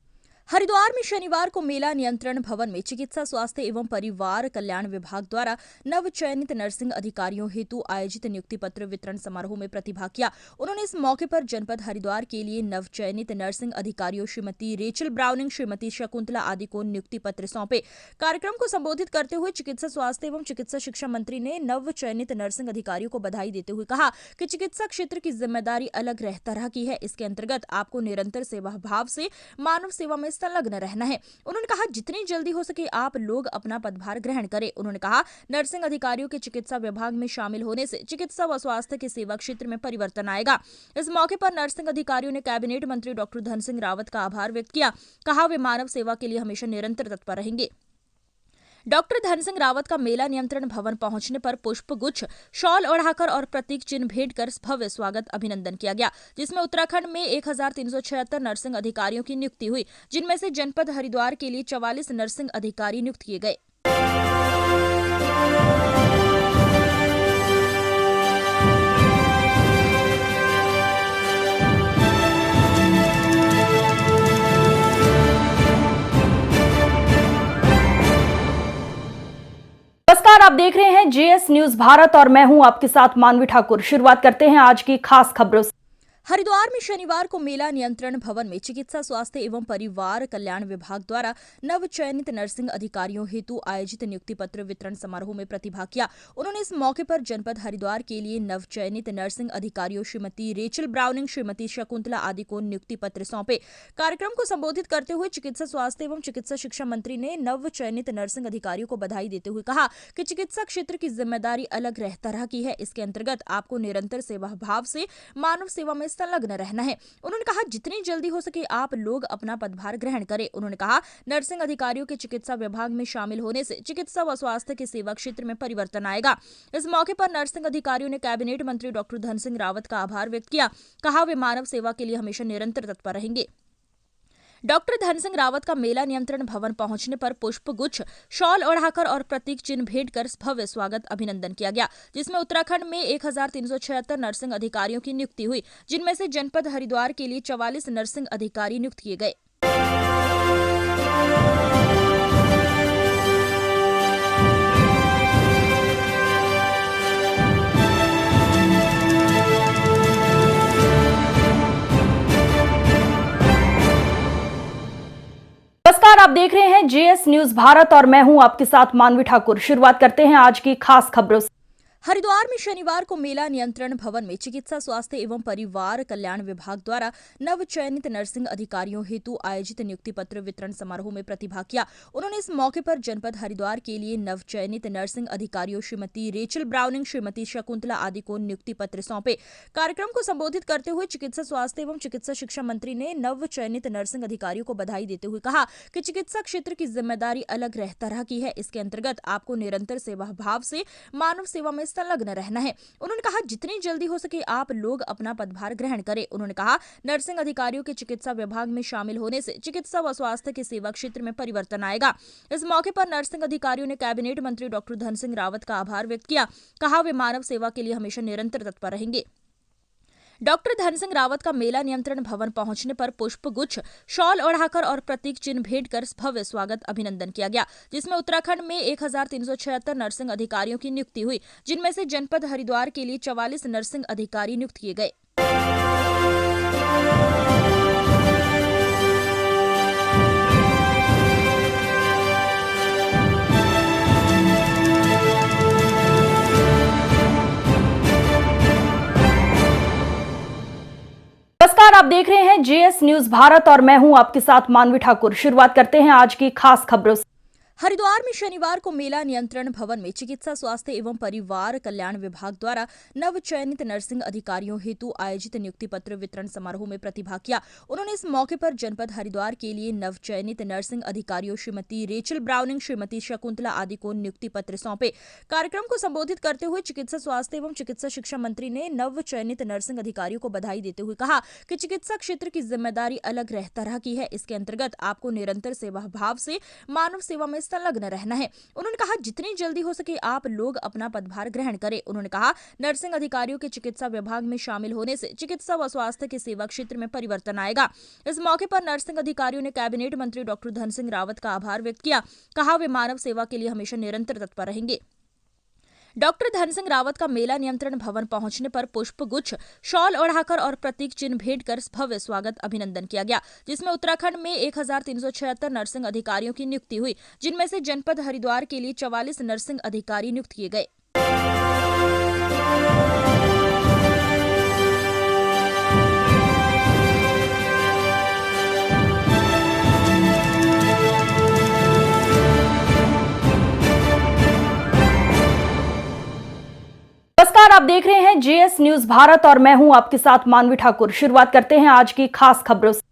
हरिद्वार में शनिवार को मेला नियंत्रण भवन में चिकित्सा स्वास्थ्य एवं परिवार कल्याण विभाग द्वारा नव चयनित नर्सिंग अधिकारियों हेतु आयोजित नियुक्ति पत्र वितरण समारोह में प्रतिभाग किया। उन्होंने इस मौके पर जनपद हरिद्वार के लिए नव चयनित नर्सिंग अधिकारियों श्रीमती रेचल ब्राउनिंग, श्रीमती शकुंतला आदि को नियुक्ति पत्र सौंपे। कार्यक्रम को संबोधित करते हुए चिकित्सा स्वास्थ्य एवं चिकित्सा शिक्षा मंत्री ने नव चयनित नर्सिंग अधिकारियों को बधाई देते हुए कहा कि चिकित्सा क्षेत्र की जिम्मेदारी अलग तरह की है। इसके अंतर्गत आपको निरंतर सेवा भाव से मानव सेवा में संलग्न रहना है। उन्होंने कहा जितनी जल्दी हो सके आप लोग अपना पदभार ग्रहण करें। उन्होंने कहा नर्सिंग अधिकारियों के चिकित्सा विभाग में शामिल होने से चिकित्सा व स्वास्थ्य के सेवा क्षेत्र में परिवर्तन आएगा। इस मौके पर नर्सिंग अधिकारियों ने कैबिनेट मंत्री डॉक्टर धन सिंह रावत का आभार व्यक्त किया। कहा वे मानव सेवा के लिए हमेशा निरंतर तत्पर रहेंगे। डॉक्टर धन सिंह रावत का मेला नियंत्रण भवन पहुंचने पर पुष्प गुच्छ, शॉल ओढ़ाकर और प्रतीक चिन्ह भेंट कर भव्य स्वागत अभिनंदन किया गया, जिसमें उत्तराखंड में 1376 नर्सिंग अधिकारियों की नियुक्ति हुई, जिनमें से जनपद हरिद्वार के लिए 44 नर्सिंग अधिकारी नियुक्त किए गए। देख रहे हैं जेएस न्यूज भारत और मैं हूं आपके साथ मानवी ठाकुर। शुरुआत करते हैं आज की खास खबरों से। हरिद्वार में शनिवार को मेला नियंत्रण भवन में चिकित्सा स्वास्थ्य एवं परिवार कल्याण विभाग द्वारा नव चयनित नर्सिंग अधिकारियों हेतु आयोजित नियुक्ति पत्र वितरण समारोह में प्रतिभाग किया। उन्होंने इस मौके पर जनपद हरिद्वार के लिए नव चयनित नर्सिंग अधिकारियों श्रीमती रेचल ब्राउनिंग, श्रीमती शकुंतला आदि को नियुक्ति पत्र सौंपे। कार्यक्रम को संबोधित करते हुए चिकित्सा स्वास्थ्य एवं चिकित्सा शिक्षा मंत्री ने नव चयनित नर्सिंग अधिकारियों को बधाई देते हुए कहा कि चिकित्सा क्षेत्र की जिम्मेदारी अलग तरह की है। इसके अंतर्गत आपको निरंतर सेवा भाव से मानव सेवा में संलग्न रहना है। उन्होंने कहा जितनी जल्दी हो सके आप लोग अपना पदभार ग्रहण करें। उन्होंने कहा नर्सिंग अधिकारियों के चिकित्सा विभाग में शामिल होने से चिकित्सा व स्वास्थ्य के सेवा क्षेत्र में परिवर्तन आएगा। इस मौके पर नर्सिंग अधिकारियों ने कैबिनेट मंत्री डॉक्टर धन सिंह रावत का आभार व्यक्त किया। कहा वे मानव सेवा के लिए हमेशा निरंतर तत्पर रहेंगे। डॉक्टर धन सिंह रावत का मेला नियंत्रण भवन पहुंचने पर पुष्प गुच्छ, शॉल ओढ़ाकर और प्रतीक चिन्ह भेंट कर भव्य स्वागत अभिनंदन किया गया, जिसमें उत्तराखंड में 1376 नर्सिंग अधिकारियों की नियुक्ति हुई, जिनमें से जनपद हरिद्वार के लिए 44 नर्सिंग अधिकारी नियुक्त किए गए। नमस्कार, आप देख रहे हैं जेएस न्यूज भारत और मैं हूं आपके साथ मानवी ठाकुर। शुरुआत करते हैं आज की खास खबरों से। हरिद्वार में शनिवार को मेला नियंत्रण भवन में चिकित्सा स्वास्थ्य एवं परिवार कल्याण विभाग द्वारा नव चयनित नर्सिंग अधिकारियों हेतु आयोजित नियुक्ति पत्र वितरण समारोह में प्रतिभाग किया। उन्होंने इस मौके पर जनपद हरिद्वार के लिए नव चयनित नर्सिंग अधिकारियों श्रीमती रेचल ब्राउनिंग, श्रीमती शकुंतला आदि को नियुक्ति पत्र सौंपे। कार्यक्रम को संबोधित करते हुए चिकित्सा स्वास्थ्य एवं चिकित्सा शिक्षा मंत्री ने नव चयनित नर्सिंग अधिकारियों को बधाई देते हुए कहा कि चिकित्सा क्षेत्र की जिम्मेदारी अलग तरह की है। इसके अंतर्गत आपको निरंतर सेवा भाव से मानव सेवा में संलग्न रहना है। उन्होंने कहा जितनी जल्दी हो सके आप लोग अपना पदभार ग्रहण करें। उन्होंने कहा नर्सिंग अधिकारियों के चिकित्सा विभाग में शामिल होने से चिकित्सा व स्वास्थ्य के सेवा क्षेत्र में परिवर्तन आएगा। इस मौके पर नर्सिंग अधिकारियों ने कैबिनेट मंत्री डॉक्टर धन सिंह रावत का आभार व्यक्त किया। कहा वे मानव सेवा के लिए हमेशा निरंतर तत्पर रहेंगे। डॉक्टर धन सिंह रावत का मेला नियंत्रण भवन पहुंचने पर पुष्प गुच्छ, शॉल ओढ़ाकर और प्रतीक चिन्ह भेंट कर भव्य स्वागत अभिनंदन किया गया, जिसमें उत्तराखंड में 1376 नर्सिंग अधिकारियों की नियुक्ति हुई, जिनमें से जनपद हरिद्वार के लिए 44 नर्सिंग अधिकारी नियुक्त किए गए। नमस्कार, आप देख रहे हैं जेएस न्यूज भारत और मैं हूं आपके साथ मानवी ठाकुर। शुरुआत करते हैं आज की खास खबरों से। हरिद्वार में शनिवार को मेला नियंत्रण भवन में चिकित्सा स्वास्थ्य एवं परिवार कल्याण विभाग द्वारा नव चयनित नर्सिंग अधिकारियों हेतु आयोजित नियुक्ति पत्र वितरण समारोह में प्रतिभाग किया। उन्होंने इस मौके पर जनपद हरिद्वार के लिए नव चयनित नर्सिंग अधिकारियों श्रीमती रेचल ब्राउनिंग, श्रीमती शकुंतला आदि को नियुक्ति पत्र सौंपे। कार्यक्रम को संबोधित करते हुए चिकित्सा स्वास्थ्य एवं चिकित्सा शिक्षा मंत्री ने नव चयनित नर्सिंग अधिकारियों को बधाई देते हुए कहा कि चिकित्सा क्षेत्र की जिम्मेदारी अलग तरह की है। इसके अंतर्गत आपको निरंतर सेवा भाव से मानव सेवा में संलग्न रहना है। उन्होंने कहा जितनी जल्दी हो सके आप लोग अपना पदभार ग्रहण करें। उन्होंने कहा नर्सिंग अधिकारियों के चिकित्सा विभाग में शामिल होने से चिकित्सा व स्वास्थ्य के सेवा क्षेत्र में परिवर्तन आएगा। इस मौके पर नर्सिंग अधिकारियों ने कैबिनेट मंत्री डॉक्टर धन सिंह रावत का आभार व्यक्त किया। कहा वे मानव सेवा के लिए हमेशा निरंतर तत्पर रहेंगे। डॉक्टर धन सिंह रावत का मेला नियंत्रण भवन पहुंचने पर पुष्प गुच्छ, शॉल ओढ़ाकर और प्रतीक चिन्ह भेंट कर भव्य स्वागत अभिनंदन किया गया, जिसमें उत्तराखंड में 1376 नर्सिंग अधिकारियों की नियुक्ति हुई, जिनमें से जनपद हरिद्वार के लिए 44 नर्सिंग अधिकारी नियुक्त किए गए। नमस्कार, आप देख रहे हैं जेएस न्यूज भारत और मैं हूं आपके साथ मानवी ठाकुर। शुरुआत करते हैं आज की खास खबरों से।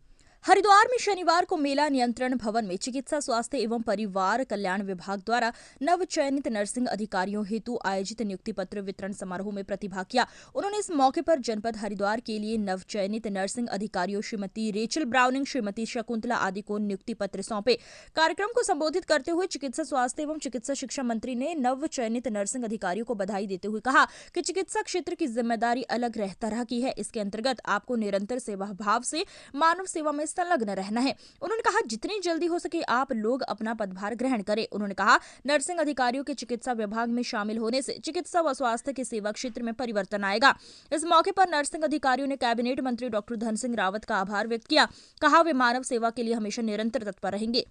हरिद्वार में शनिवार को मेला नियंत्रण भवन में चिकित्सा स्वास्थ्य एवं परिवार कल्याण विभाग द्वारा नव चयनित नर्सिंग अधिकारियों हेतु आयोजित नियुक्ति पत्र वितरण समारोह में प्रतिभाग किया। उन्होंने इस मौके पर जनपद हरिद्वार के लिए नव चयनित नर्सिंग अधिकारियों श्रीमती रेचल ब्राउनिंग, श्रीमती शकुंतला आदि को नियुक्ति पत्र सौंपे। कार्यक्रम को संबोधित करते हुए चिकित्सा स्वास्थ्य एवं चिकित्सा शिक्षा मंत्री ने नव चयनित नर्सिंग अधिकारियों को बधाई देते हुए कहा कि चिकित्सा क्षेत्र की जिम्मेदारी अलग तरह की है। इसके अंतर्गत आपको निरंतर सेवा भाव से मानव सेवा में संलग्न रहना है। उन्होंने कहा जितनी जल्दी हो सके आप लोग अपना पदभार ग्रहण करें। उन्होंने कहा नर्सिंग अधिकारियों के चिकित्सा विभाग में शामिल होने से चिकित्सा व स्वास्थ्य के सेवा क्षेत्र में परिवर्तन आएगा। इस मौके पर नर्सिंग अधिकारियों ने कैबिनेट मंत्री डॉक्टर धन सिंह रावत का आभार व्यक्त किया। कहा वे मानव सेवा के लिए हमेशा निरंतर तत्पर रहेंगे।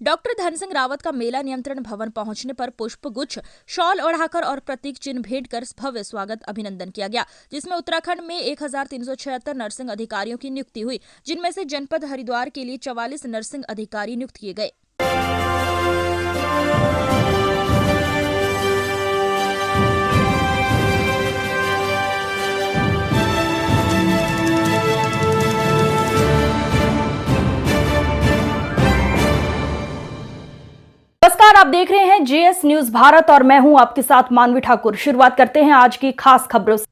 डॉक्टर धन सिंह रावत का मेला नियंत्रण भवन पहुंचने पर पुष्प गुच्छ, शॉल ओढ़ाकर और प्रतीक चिन्ह भेंट कर भव्य स्वागत अभिनंदन किया गया, जिसमें उत्तराखंड में 1376 नर्सिंग अधिकारियों की नियुक्ति हुई, जिनमें से जनपद हरिद्वार के लिए 44 नर्सिंग अधिकारी नियुक्त किए गए। नमस्कार, आप देख रहे हैं जेएस न्यूज भारत और मैं हूं आपके साथ मानवी ठाकुर। शुरुआत करते हैं आज की खास खबरों से।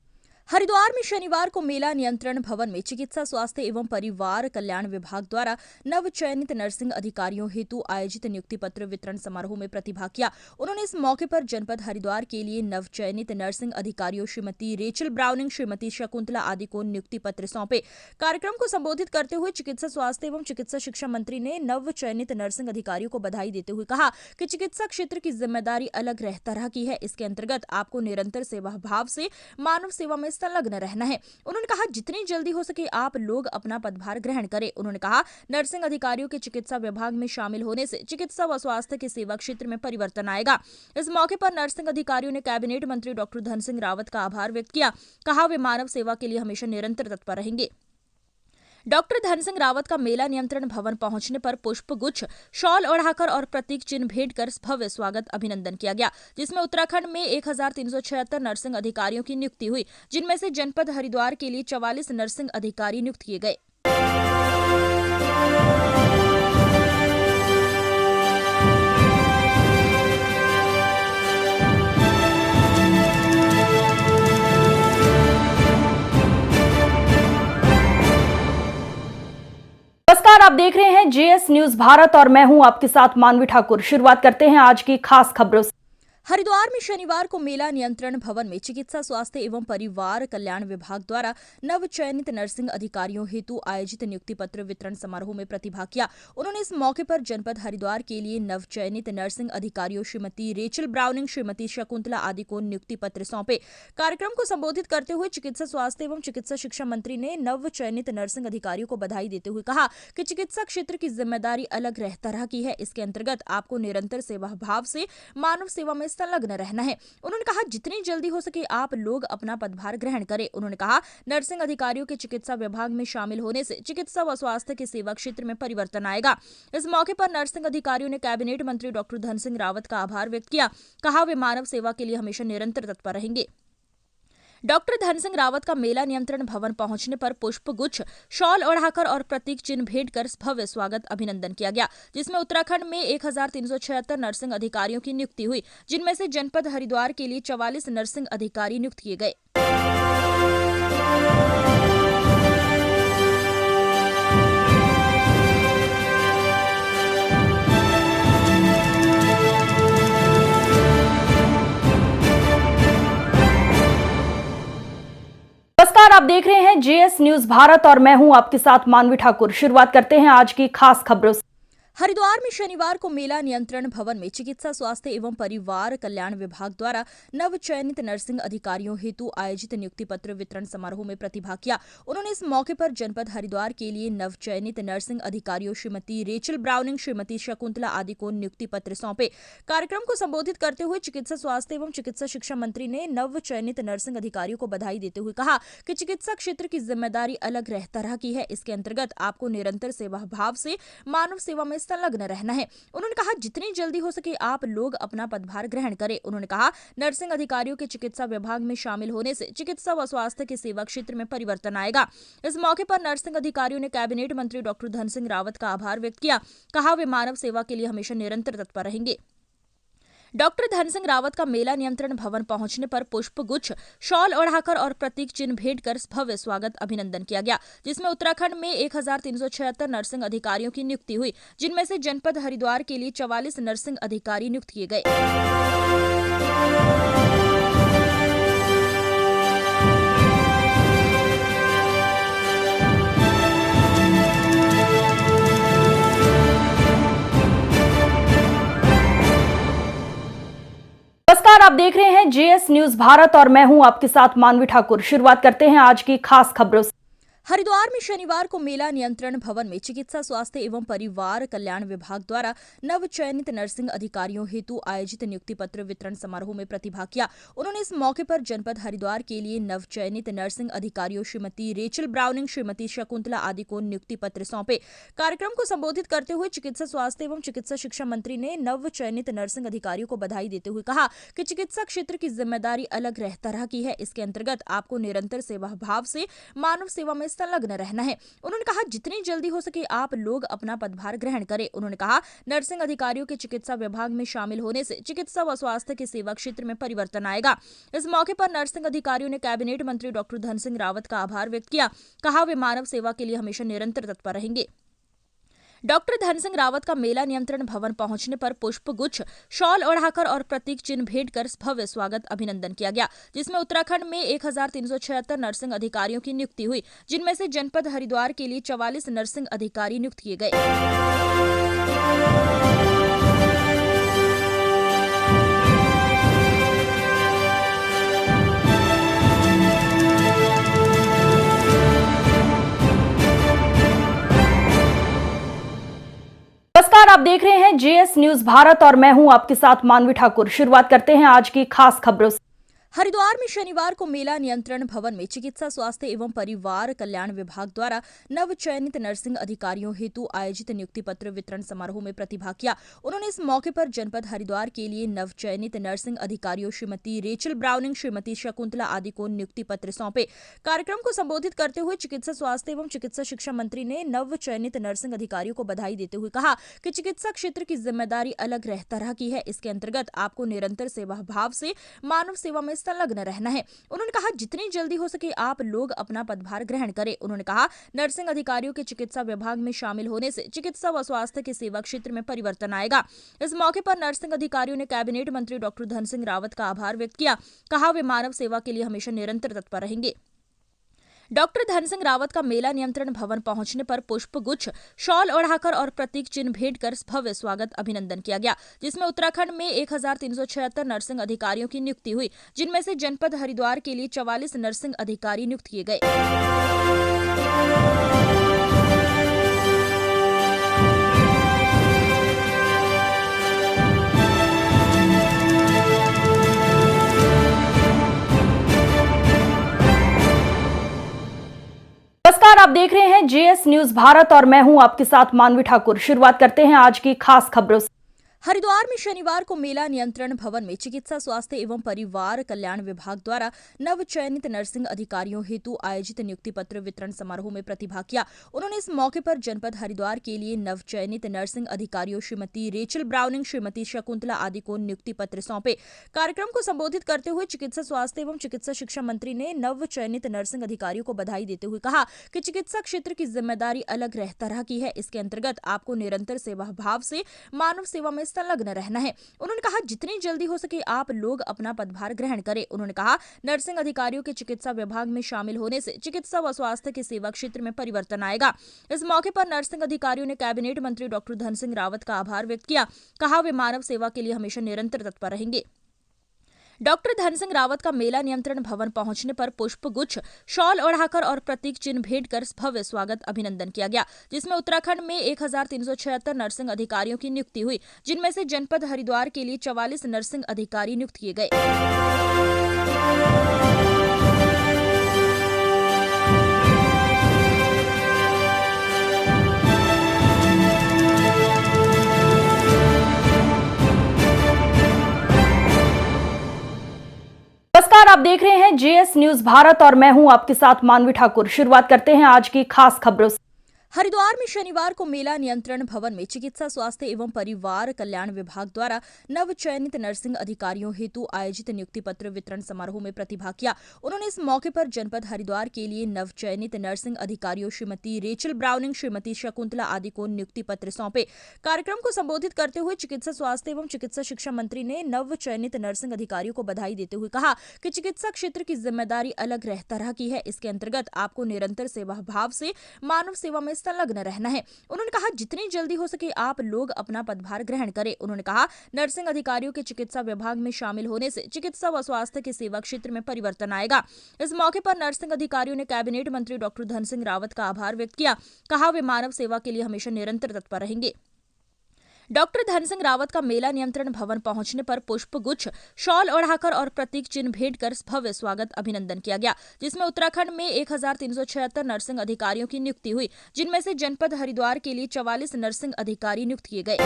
हरिद्वार में शनिवार को मेला नियंत्रण भवन में चिकित्सा स्वास्थ्य एवं परिवार कल्याण विभाग द्वारा नव चयनित नर्सिंग अधिकारियों हेतु आयोजित नियुक्ति पत्र वितरण समारोह में प्रतिभाग किया। उन्होंने इस मौके पर जनपद हरिद्वार के लिए नव चयनित नर्सिंग अधिकारियों श्रीमती रेचल ब्राउनिंग, श्रीमती शकुंतला आदि को नियुक्ति पत्र सौंपे। कार्यक्रम को संबोधित करते हुए चिकित्सा स्वास्थ्य एवं चिकित्सा शिक्षा मंत्री ने नव चयनित नर्सिंग अधिकारियों को बधाई देते हुए कहा कि चिकित्सा क्षेत्र की जिम्मेदारी अलग तरह की है। इसके अंतर्गत आपको निरंतर सेवा भाव से मानव सेवा में संलग्न रहना है। उन्होंने कहा जितनी जल्दी हो सके आप लोग अपना पदभार ग्रहण करें। उन्होंने कहा नर्सिंग अधिकारियों के चिकित्सा विभाग में शामिल होने से चिकित्सा व स्वास्थ्य के सेवा क्षेत्र में परिवर्तन आएगा। इस मौके पर नर्सिंग अधिकारियों ने कैबिनेट मंत्री डॉक्टर धन सिंह रावत का आभार व्यक्त किया। कहा वे मानव सेवा के लिए हमेशा निरंतर तत्पर रहेंगे। डॉक्टर धन सिंह रावत का मेला नियंत्रण भवन पहुंचने पर पुष्प गुच्छ, शॉल ओढ़ाकर और प्रतीक चिन्ह भेंट कर भव्य स्वागत अभिनंदन किया गया, जिसमें उत्तराखंड में 1376 नर्सिंग अधिकारियों की नियुक्ति हुई, जिनमें से जनपद हरिद्वार के लिए 44 नर्सिंग अधिकारी नियुक्त किए गए। नमस्कार, आप देख रहे हैं जेएस न्यूज भारत और मैं हूं आपके साथ मानवी ठाकुर। शुरुआत करते हैं आज की खास खबरों से। हरिद्वार में शनिवार को मेला नियंत्रण भवन में चिकित्सा स्वास्थ्य एवं परिवार कल्याण विभाग द्वारा नव चयनित नर्सिंग अधिकारियों हेतु आयोजित नियुक्ति पत्र वितरण समारोह में प्रतिभाग किया। उन्होंने इस मौके पर जनपद हरिद्वार के लिए नव चयनित नर्सिंग अधिकारियों श्रीमती रेचल ब्राउनिंग, श्रीमती शकुंतला आदि को नियुक्ति पत्र सौंपे। कार्यक्रम को संबोधित करते हुए चिकित्सा स्वास्थ्य एवं चिकित्सा शिक्षा मंत्री ने नव चयनित नर्सिंग अधिकारियों को बधाई देते हुए कहा कि चिकित्सा क्षेत्र की जिम्मेदारी अलग तरह की है। इसके अंतर्गत आपको निरंतर सेवा भाव से मानव सेवा में संलग्न रहना है। उन्होंने कहा जितनी जल्दी हो सके आप लोग अपना पदभार ग्रहण करें। उन्होंने कहा नर्सिंग अधिकारियों के चिकित्सा विभाग में शामिल होने से चिकित्सा व स्वास्थ्य के सेवा क्षेत्र में परिवर्तन आएगा। इस मौके पर नर्सिंग अधिकारियों ने कैबिनेट मंत्री डॉक्टर धन सिंह रावत का आभार व्यक्त किया। कहा वे मानव सेवा के लिए हमेशा निरंतर तत्पर रहेंगे। डॉक्टर धन सिंह रावत का मेला नियंत्रण भवन पहुंचने पर पुष्प गुच्छ, शॉल ओढ़ाकर और प्रतीक चिन्ह भेंट कर भव्य स्वागत अभिनंदन किया गया, जिसमें उत्तराखंड में 1376 नर्सिंग अधिकारियों की नियुक्ति हुई, जिनमें से जनपद हरिद्वार के लिए 44 नर्सिंग अधिकारी नियुक्त किए गए। नमस्कार, आप देख रहे हैं जेएस न्यूज भारत और मैं हूं आपके साथ मानवी ठाकुर। शुरुआत करते हैं आज की खास खबरों से। हरिद्वार में शनिवार को मेला नियंत्रण भवन में चिकित्सा स्वास्थ्य एवं परिवार कल्याण विभाग द्वारा नव चयनित नर्सिंग अधिकारियों हेतु आयोजित नियुक्ति पत्र वितरण समारोह में प्रतिभाग किया। उन्होंने इस मौके पर जनपद हरिद्वार के लिए नव चयनित नर्सिंग अधिकारियों श्रीमती रेचल ब्राउनिंग, श्रीमती शकुंतला आदि को नियुक्ति पत्र सौंपे। कार्यक्रम को संबोधित करते हुए चिकित्सा स्वास्थ्य एवं चिकित्सा शिक्षा मंत्री ने नव चयनित नर्सिंग अधिकारियों को बधाई देते हुए कहा कि चिकित्सा क्षेत्र की जिम्मेदारी अलग तरह की है। इसके अंतर्गत आपको निरंतर सेवा भाव से मानव सेवा में संलग्न रहना है। उन्होंने कहा जितनी जल्दी हो सके आप लोग अपना पदभार ग्रहण करें। उन्होंने कहा नर्सिंग अधिकारियों के चिकित्सा विभाग में शामिल होने से चिकित्सा व स्वास्थ्य के सेवा क्षेत्र में परिवर्तन आएगा। इस मौके पर नर्सिंग अधिकारियों ने कैबिनेट मंत्री डॉक्टर धन सिंह रावत का आभार व्यक्त किया। कहा वे मानव सेवा के लिए हमेशा निरंतर तत्पर रहेंगे। डॉक्टर धन सिंह रावत का मेला नियंत्रण भवन पहुंचने पर पुष्प गुच्छ, शॉल ओढ़ाकर और प्रतीक चिन्ह भेंट कर भव्य स्वागत अभिनंदन किया गया, जिसमें उत्तराखंड में 1376 नर्सिंग अधिकारियों की नियुक्ति हुई, जिनमें से जनपद हरिद्वार के लिए 44 नर्सिंग अधिकारी नियुक्त किए गए। आप देख रहे हैं जेएस न्यूज भारत और मैं हूं आपके साथ मानवी ठाकुर। शुरुआत करते हैं आज की खास खबरों से। हरिद्वार में शनिवार को मेला नियंत्रण भवन में चिकित्सा स्वास्थ्य एवं परिवार कल्याण विभाग द्वारा नव चयनित नर्सिंग अधिकारियों हेतु आयोजित नियुक्ति पत्र वितरण समारोह में प्रतिभाग किया। उन्होंने इस मौके पर जनपद हरिद्वार के लिए नव चयनित नर्सिंग अधिकारियों श्रीमती रेचल ब्राउनिंग, श्रीमती शकुंतला आदि को नियुक्ति पत्र सौंपे। कार्यक्रम को संबोधित करते हुए चिकित्सा स्वास्थ्य एवं चिकित्सा शिक्षा मंत्री ने नव चयनित नर्सिंग अधिकारियों को बधाई देते हुए कहा कि चिकित्सा क्षेत्र की जिम्मेदारी अलग तरह की है। इसके अंतर्गत आपको निरंतर सेवा भाव से मानव सेवा में संलग्न रहना है। उन्होंने कहा जितनी जल्दी हो सके आप लोग अपना पदभार ग्रहण करें। उन्होंने कहा नर्सिंग अधिकारियों के चिकित्सा विभाग में शामिल होने से चिकित्सा व स्वास्थ्य के सेवा क्षेत्र में परिवर्तन आएगा। इस मौके पर नर्सिंग अधिकारियों ने कैबिनेट मंत्री डॉक्टर धन सिंह रावत का आभार व्यक्त किया। कहा वे मानव सेवा के लिए हमेशा निरंतर तत्पर रहेंगे। डॉक्टर धन सिंह रावत का मेला नियंत्रण भवन पहुंचने पर पुष्प गुच्छ, शॉल ओढ़ाकर और प्रतीक चिन्ह भेंट कर भव्य स्वागत अभिनंदन किया गया, जिसमें उत्तराखंड में 1376 नर्सिंग अधिकारियों की नियुक्ति हुई, जिनमें से जनपद हरिद्वार के लिए 44 नर्सिंग अधिकारी नियुक्त किए गए। नमस्कार, आप देख रहे हैं जेएस न्यूज भारत और मैं हूं आपके साथ मानवी ठाकुर। शुरुआत करते हैं आज की खास खबरों से। हरिद्वार में शनिवार को मेला नियंत्रण भवन में चिकित्सा स्वास्थ्य एवं परिवार कल्याण विभाग द्वारा नव चयनित नर्सिंग अधिकारियों हेतु आयोजित नियुक्ति पत्र वितरण समारोह में प्रतिभाग किया। उन्होंने इस मौके पर जनपद हरिद्वार के लिए नव चयनित नर्सिंग अधिकारियों श्रीमती रेचल ब्राउनिंग, श्रीमती शकुंतला आदि को नियुक्ति पत्र सौंपे। कार्यक्रम को संबोधित करते हुए चिकित्सा स्वास्थ्य एवं चिकित्सा शिक्षा मंत्री ने नव चयनित नर्सिंग अधिकारियों को बधाई देते हुए कहा कि चिकित्सा क्षेत्र की जिम्मेदारी अलग तरह की है। इसके अंतर्गत आपको निरंतर सेवा भाव से मानव सेवा में संलग्न रहना है। उन्होंने कहा जितनी जल्दी हो सके आप लोग अपना पदभार ग्रहण करें। उन्होंने कहा नर्सिंग अधिकारियों के चिकित्सा विभाग में शामिल होने से चिकित्सा व स्वास्थ्य के सेवा क्षेत्र में परिवर्तन आएगा। इस मौके पर नर्सिंग अधिकारियों ने कैबिनेट मंत्री डॉक्टर धन सिंह रावत का आभार व्यक्त किया। कहा वे मानव सेवा के लिए हमेशा निरंतर तत्पर रहेंगे। डॉक्टर धन सिंह रावत का मेला नियंत्रण भवन पहुंचने पर पुष्प गुच्छ, शॉल ओढ़ाकर और प्रतीक चिन्ह भेंट कर भव्य स्वागत अभिनंदन किया गया, जिसमें उत्तराखंड में 1376 नर्सिंग अधिकारियों की नियुक्ति हुई, जिनमें से जनपद हरिद्वार के लिए 44 नर्सिंग अधिकारी नियुक्त किए गए। नमस्कार, आप देख रहे हैं जेएस न्यूज भारत और मैं हूं आपके साथ मानवी ठाकुर। शुरुआत करते हैं आज की खास खबरों से। हरिद्वार में शनिवार को मेला नियंत्रण भवन में चिकित्सा स्वास्थ्य एवं परिवार कल्याण विभाग द्वारा नव चयनित नर्सिंग अधिकारियों हेतु आयोजित नियुक्ति पत्र वितरण समारोह में प्रतिभाग किया। उन्होंने इस मौके पर जनपद हरिद्वार के लिए नव चयनित नर्सिंग अधिकारियों श्रीमती रेचल ब्राउनिंग, श्रीमती शकुंतला आदि को नियुक्ति पत्र सौंपे। कार्यक्रम को संबोधित करते हुए चिकित्सा स्वास्थ्य एवं चिकित्सा शिक्षा मंत्री ने नव चयनित नर्सिंग अधिकारियों को बधाई देते हुए कहा कि चिकित्सा क्षेत्र की जिम्मेदारी अलग तरह की है। इसके अंतर्गत आपको निरंतर सेवा भाव से मानव सेवा में संलग्न रहना है। उन्होंने कहा जितनी जल्दी हो सके आप लोग अपना पदभार ग्रहण करें। उन्होंने कहा नर्सिंग अधिकारियों के चिकित्सा विभाग में शामिल होने से चिकित्सा व स्वास्थ्य के सेवा क्षेत्र में परिवर्तन आएगा। इस मौके पर नर्सिंग अधिकारियों ने कैबिनेट मंत्री डॉक्टर धन सिंह रावत का आभार व्यक्त किया। कहा वे मानव सेवा के लिए हमेशा निरंतर तत्पर रहेंगे। डॉक्टर धन सिंह रावत का मेला नियंत्रण भवन पहुंचने पर पुष्प गुच्छ, शॉल ओढ़ाकर और प्रतीक चिन्ह भेंट कर भव्य स्वागत अभिनंदन किया गया, जिसमें उत्तराखंड में 1376 नर्सिंग अधिकारियों की नियुक्ति हुई, जिनमें से जनपद हरिद्वार के लिए 44 नर्सिंग अधिकारी नियुक्त किए गए। नमस्कार, आप देख रहे हैं जेएस न्यूज भारत और मैं हूं आपके साथ मानवी ठाकुर। शुरुआत करते हैं आज की खास खबरों से। हरिद्वार में शनिवार को मेला नियंत्रण भवन में चिकित्सा स्वास्थ्य एवं परिवार कल्याण विभाग द्वारा नव चयनित नर्सिंग अधिकारियों हेतु आयोजित नियुक्ति पत्र वितरण समारोह में प्रतिभाग किया। उन्होंने इस मौके पर जनपद हरिद्वार के लिए नव चयनित नर्सिंग अधिकारियों श्रीमती रेचल ब्राउनिंग, श्रीमती शकुंतला आदि को नियुक्ति पत्र सौंपे। कार्यक्रम को संबोधित करते हुए चिकित्सा स्वास्थ्य एवं चिकित्सा शिक्षा मंत्री ने नव चयनित नर्सिंग अधिकारियों को बधाई देते हुए कहा कि चिकित्सा क्षेत्र की जिम्मेदारी अलग तरह की है। इसके अंतर्गत आपको निरंतर सेवा भाव से मानव सेवा में संलग्न रहना है। उन्होंने कहा जितनी जल्दी हो सके आप लोग अपना पदभार ग्रहण करें। उन्होंने कहा नर्सिंग अधिकारियों के चिकित्सा विभाग में शामिल होने से चिकित्सा व स्वास्थ्य के सेवा क्षेत्र में परिवर्तन आएगा। इस मौके पर नर्सिंग अधिकारियों ने कैबिनेट मंत्री डॉक्टर धन सिंह रावत का आभार व्यक्त किया। कहा वे मानव सेवा के लिए हमेशा निरंतर तत्पर रहेंगे। डॉक्टर धन सिंह रावत का मेला नियंत्रण भवन पहुंचने पर पुष्प गुच्छ, शॉल ओढ़ाकर और प्रतीक चिन्ह भेंट कर भव्य स्वागत अभिनंदन किया गया, जिसमें उत्तराखंड में 1376 नर्सिंग अधिकारियों की नियुक्ति हुई, जिनमें से जनपद हरिद्वार के लिए 44 नर्सिंग अधिकारी नियुक्त किए गए।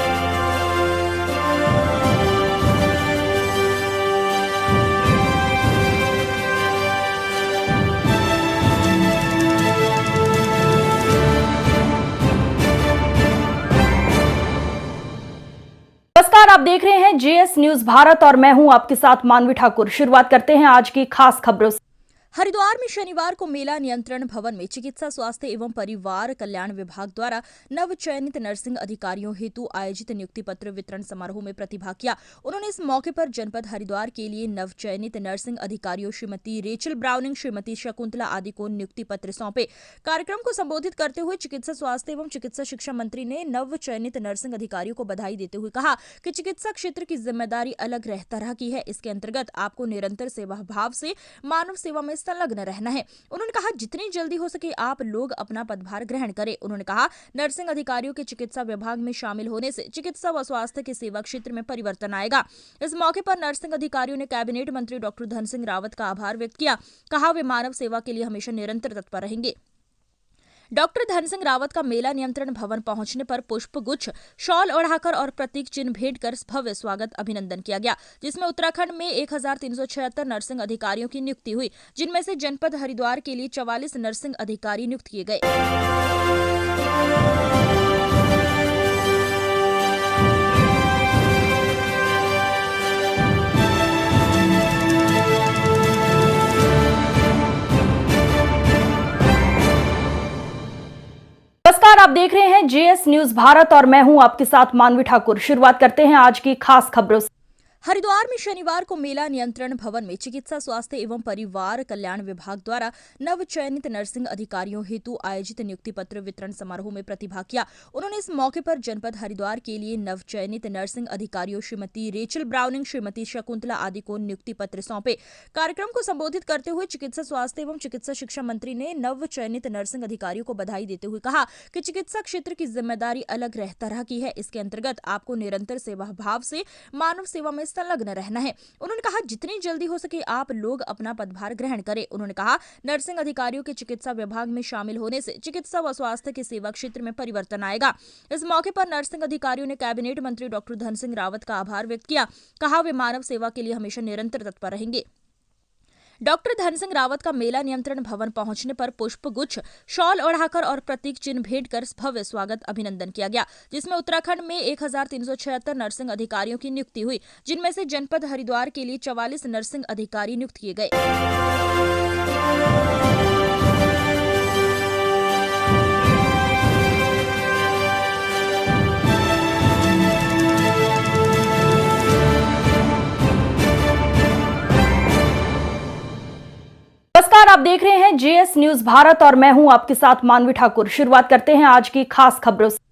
नमस्कार, आप देख रहे हैं जेएस न्यूज भारत और मैं हूं आपके साथ मानवी ठाकुर। शुरुआत करते हैं आज की खास खबरों से। हरिद्वार में शनिवार को मेला नियंत्रण भवन में चिकित्सा स्वास्थ्य एवं परिवार कल्याण विभाग द्वारा नव चयनित नर्सिंग अधिकारियों हेतु आयोजित नियुक्ति पत्र वितरण समारोह में प्रतिभाग किया। उन्होंने इस मौके पर जनपद हरिद्वार के लिए नव चयनित नर्सिंग अधिकारियों श्रीमती रेचल ब्राउनिंग, श्रीमती शकुंतला आदि को नियुक्ति पत्र सौंपे। कार्यक्रम को संबोधित करते हुए चिकित्सा स्वास्थ्य एवं चिकित्सा शिक्षा मंत्री ने नव चयनित नर्सिंग अधिकारियों को बधाई देते हुए कहा कि चिकित्सा क्षेत्र की जिम्मेदारी अलग तरह की है। इसके अंतर्गत आपको निरंतर सेवा भाव से मानव सेवा में संलग्न रहना है। उन्होंने कहा जितनी जल्दी हो सके आप लोग अपना पदभार ग्रहण करें। उन्होंने कहा नर्सिंग अधिकारियों के चिकित्सा विभाग में शामिल होने से चिकित्सा व स्वास्थ्य के सेवा क्षेत्र में परिवर्तन आएगा। इस मौके पर नर्सिंग अधिकारियों ने कैबिनेट मंत्री डॉक्टर धन सिंह रावत का आभार व्यक्त किया। कहा वे मानव सेवा के लिए हमेशा निरंतर तत्पर रहेंगे। डॉक्टर धन सिंह रावत का मेला नियंत्रण भवन पहुंचने पर पुष्प गुच्छ, शॉल ओढ़ाकर और प्रतीक चिन्ह भेंट कर भव्य स्वागत अभिनंदन किया गया, जिसमें उत्तराखंड में 1376 नर्सिंग अधिकारियों की नियुक्ति हुई, जिनमें से जनपद हरिद्वार के लिए 44 नर्सिंग अधिकारी नियुक्त किए गए। नमस्कार, आप देख रहे हैं जेएस न्यूज भारत और मैं हूं आपके साथ मानवी ठाकुर। शुरुआत करते हैं आज की खास खबरों से। हरिद्वार में शनिवार को मेला नियंत्रण भवन में चिकित्सा स्वास्थ्य एवं परिवार कल्याण विभाग द्वारा नव चयनित नर्सिंग अधिकारियों हेतु आयोजित नियुक्ति पत्र वितरण समारोह में प्रतिभाग किया। उन्होंने इस मौके पर जनपद हरिद्वार के लिए नव चयनित नर्सिंग अधिकारियों श्रीमती रेचल ब्राउनिंग, श्रीमती शकुंतला आदि को नियुक्ति पत्र सौंपे। कार्यक्रम को संबोधित करते हुए चिकित्सा स्वास्थ्य एवं चिकित्सा शिक्षा मंत्री ने नव चयनित नर्सिंग अधिकारियों को बधाई देते हुए कहा कि चिकित्सा क्षेत्र की जिम्मेदारी अलग तरह की है। इसके अंतर्गत आपको निरंतर सेवा भाव से मानव सेवा में संलग्न रहना है। उन्होंने कहा जितनी जल्दी हो सके आप लोग अपना पदभार ग्रहण करें। उन्होंने कहा नर्सिंग अधिकारियों के चिकित्सा विभाग में शामिल होने से चिकित्सा व स्वास्थ्य के सेवा क्षेत्र में परिवर्तन आएगा। इस मौके पर नर्सिंग अधिकारियों ने कैबिनेट मंत्री डॉक्टर धन सिंह रावत का आभार व्यक्त किया। कहा वे मानव सेवा के लिए हमेशा निरंतर तत्पर रहेंगे। डॉक्टर धन सिंह रावत का मेला नियंत्रण भवन पहुंचने पर पुष्प गुच्छ, शॉल ओढ़ाकर और प्रतीक चिन्ह भेंट कर भव्य स्वागत अभिनंदन किया गया, जिसमें उत्तराखंड में 1376 नर्सिंग अधिकारियों की नियुक्ति हुई, जिनमें से जनपद हरिद्वार के लिए 44 नर्सिंग अधिकारी नियुक्त किए गए। नमस्कार, आप देख रहे हैं जेएस न्यूज भारत और मैं हूं आपके साथ मानवी ठाकुर। शुरुआत करते हैं आज की खास खबरों से।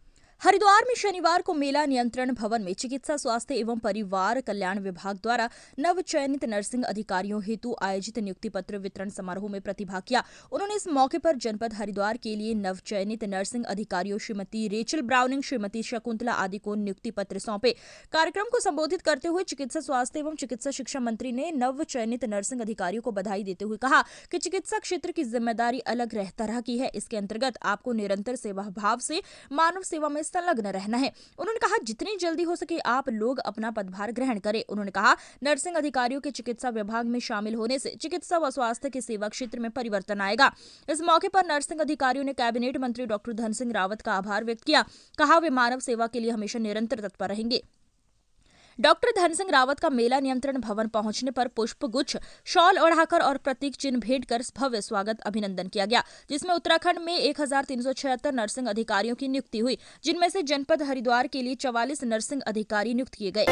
हरिद्वार में शनिवार को मेला नियंत्रण भवन में चिकित्सा स्वास्थ्य एवं परिवार कल्याण विभाग द्वारा नव चयनित नर्सिंग अधिकारियों हेतु आयोजित नियुक्ति पत्र वितरण समारोह में प्रतिभाग किया। उन्होंने इस मौके पर जनपद हरिद्वार के लिए नव चयनित नर्सिंग अधिकारियों श्रीमती रेचल ब्राउनिंग, श्रीमती शकुंतला आदि को नियुक्ति पत्र सौंपे। कार्यक्रम को संबोधित करते हुए चिकित्सा स्वास्थ्य एवं चिकित्सा शिक्षा मंत्री ने नव चयनित नर्सिंग अधिकारियों को बधाई देते हुए कहा कि चिकित्सा क्षेत्र की जिम्मेदारी अलग तरह की है। इसके अंतर्गत आपको निरंतर सेवा भाव से मानव सेवा में संलग्न रहना है। उन्होंने कहा जितनी जल्दी हो सके आप लोग अपना पदभार ग्रहण करें। उन्होंने कहा नर्सिंग अधिकारियों के चिकित्सा विभाग में शामिल होने से चिकित्सा व स्वास्थ्य के सेवा क्षेत्र में परिवर्तन आएगा। इस मौके पर नर्सिंग अधिकारियों ने कैबिनेट मंत्री डॉक्टर धन सिंह रावत का आभार व्यक्त किया। कहा वे मानव सेवा के लिए हमेशा निरंतर तत्पर रहेंगे। डॉक्टर धन सिंह रावत का मेला नियंत्रण भवन पहुंचने पर पुष्प गुच्छ, शॉल ओढ़ाकर और प्रतीक चिन्ह भेंट कर भव्य स्वागत अभिनंदन किया गया, जिसमें उत्तराखंड में 1376 नर्सिंग अधिकारियों की नियुक्ति हुई, जिनमें से जनपद हरिद्वार के लिए 44 नर्सिंग अधिकारी नियुक्त किए गए।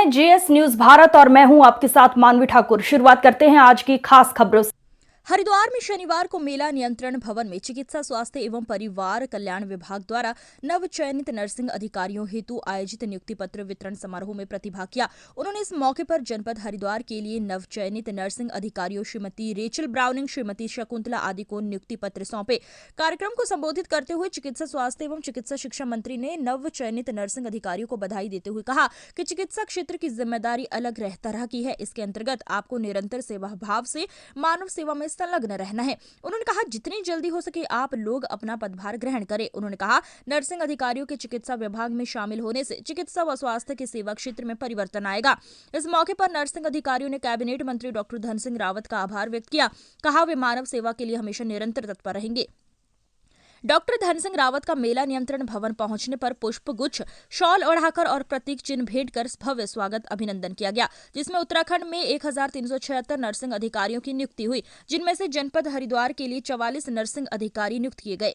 हैं जीएस न्यूज भारत और मैं हूं आपके साथ मानवी ठाकुर। शुरुआत करते हैं आज की खास खबरों से। हरिद्वार में शनिवार को मेला नियंत्रण भवन में चिकित्सा स्वास्थ्य एवं परिवार कल्याण विभाग द्वारा नव चयनित नर्सिंग अधिकारियों हेतु आयोजित नियुक्ति पत्र वितरण समारोह में प्रतिभाग किया। उन्होंने इस मौके पर जनपद हरिद्वार के लिए नव चयनित नर्सिंग अधिकारियों श्रीमती रेचल ब्राउनिंग, श्रीमती शकुंतला आदि को नियुक्ति पत्र सौंपे। कार्यक्रम को संबोधित करते हुए चिकित्सा स्वास्थ्य एवं चिकित्सा शिक्षा मंत्री ने नव चयनित नर्सिंग अधिकारियों को बधाई देते हुए कहा कि चिकित्सा क्षेत्र की जिम्मेदारी अलग तरह की है। इसके अंतर्गत आपको निरंतर सेवा भाव से मानव सेवा में संलग्न रहना है। उन्होंने कहा जितनी जल्दी हो सके आप लोग अपना पदभार ग्रहण करें। उन्होंने कहा नर्सिंग अधिकारियों के चिकित्सा विभाग में शामिल होने से चिकित्सा व स्वास्थ्य के सेवा क्षेत्र में परिवर्तन आएगा। इस मौके पर नर्सिंग अधिकारियों ने कैबिनेट मंत्री डॉक्टर धन सिंह रावत का आभार व्यक्त किया। कहा वे मानव सेवा के लिए हमेशा निरंतर तत्पर रहेंगे। डॉक्टर धन सिंह रावत का मेला नियंत्रण भवन पहुंचने पर पुष्प गुच्छ, शॉल ओढ़ाकर और प्रतीक चिन्ह भेंट कर भव्य स्वागत अभिनंदन किया गया, जिसमें उत्तराखंड में 1376 नर्सिंग अधिकारियों की नियुक्ति हुई, जिनमें से जनपद हरिद्वार के लिए 44 नर्सिंग अधिकारी नियुक्त किए गए।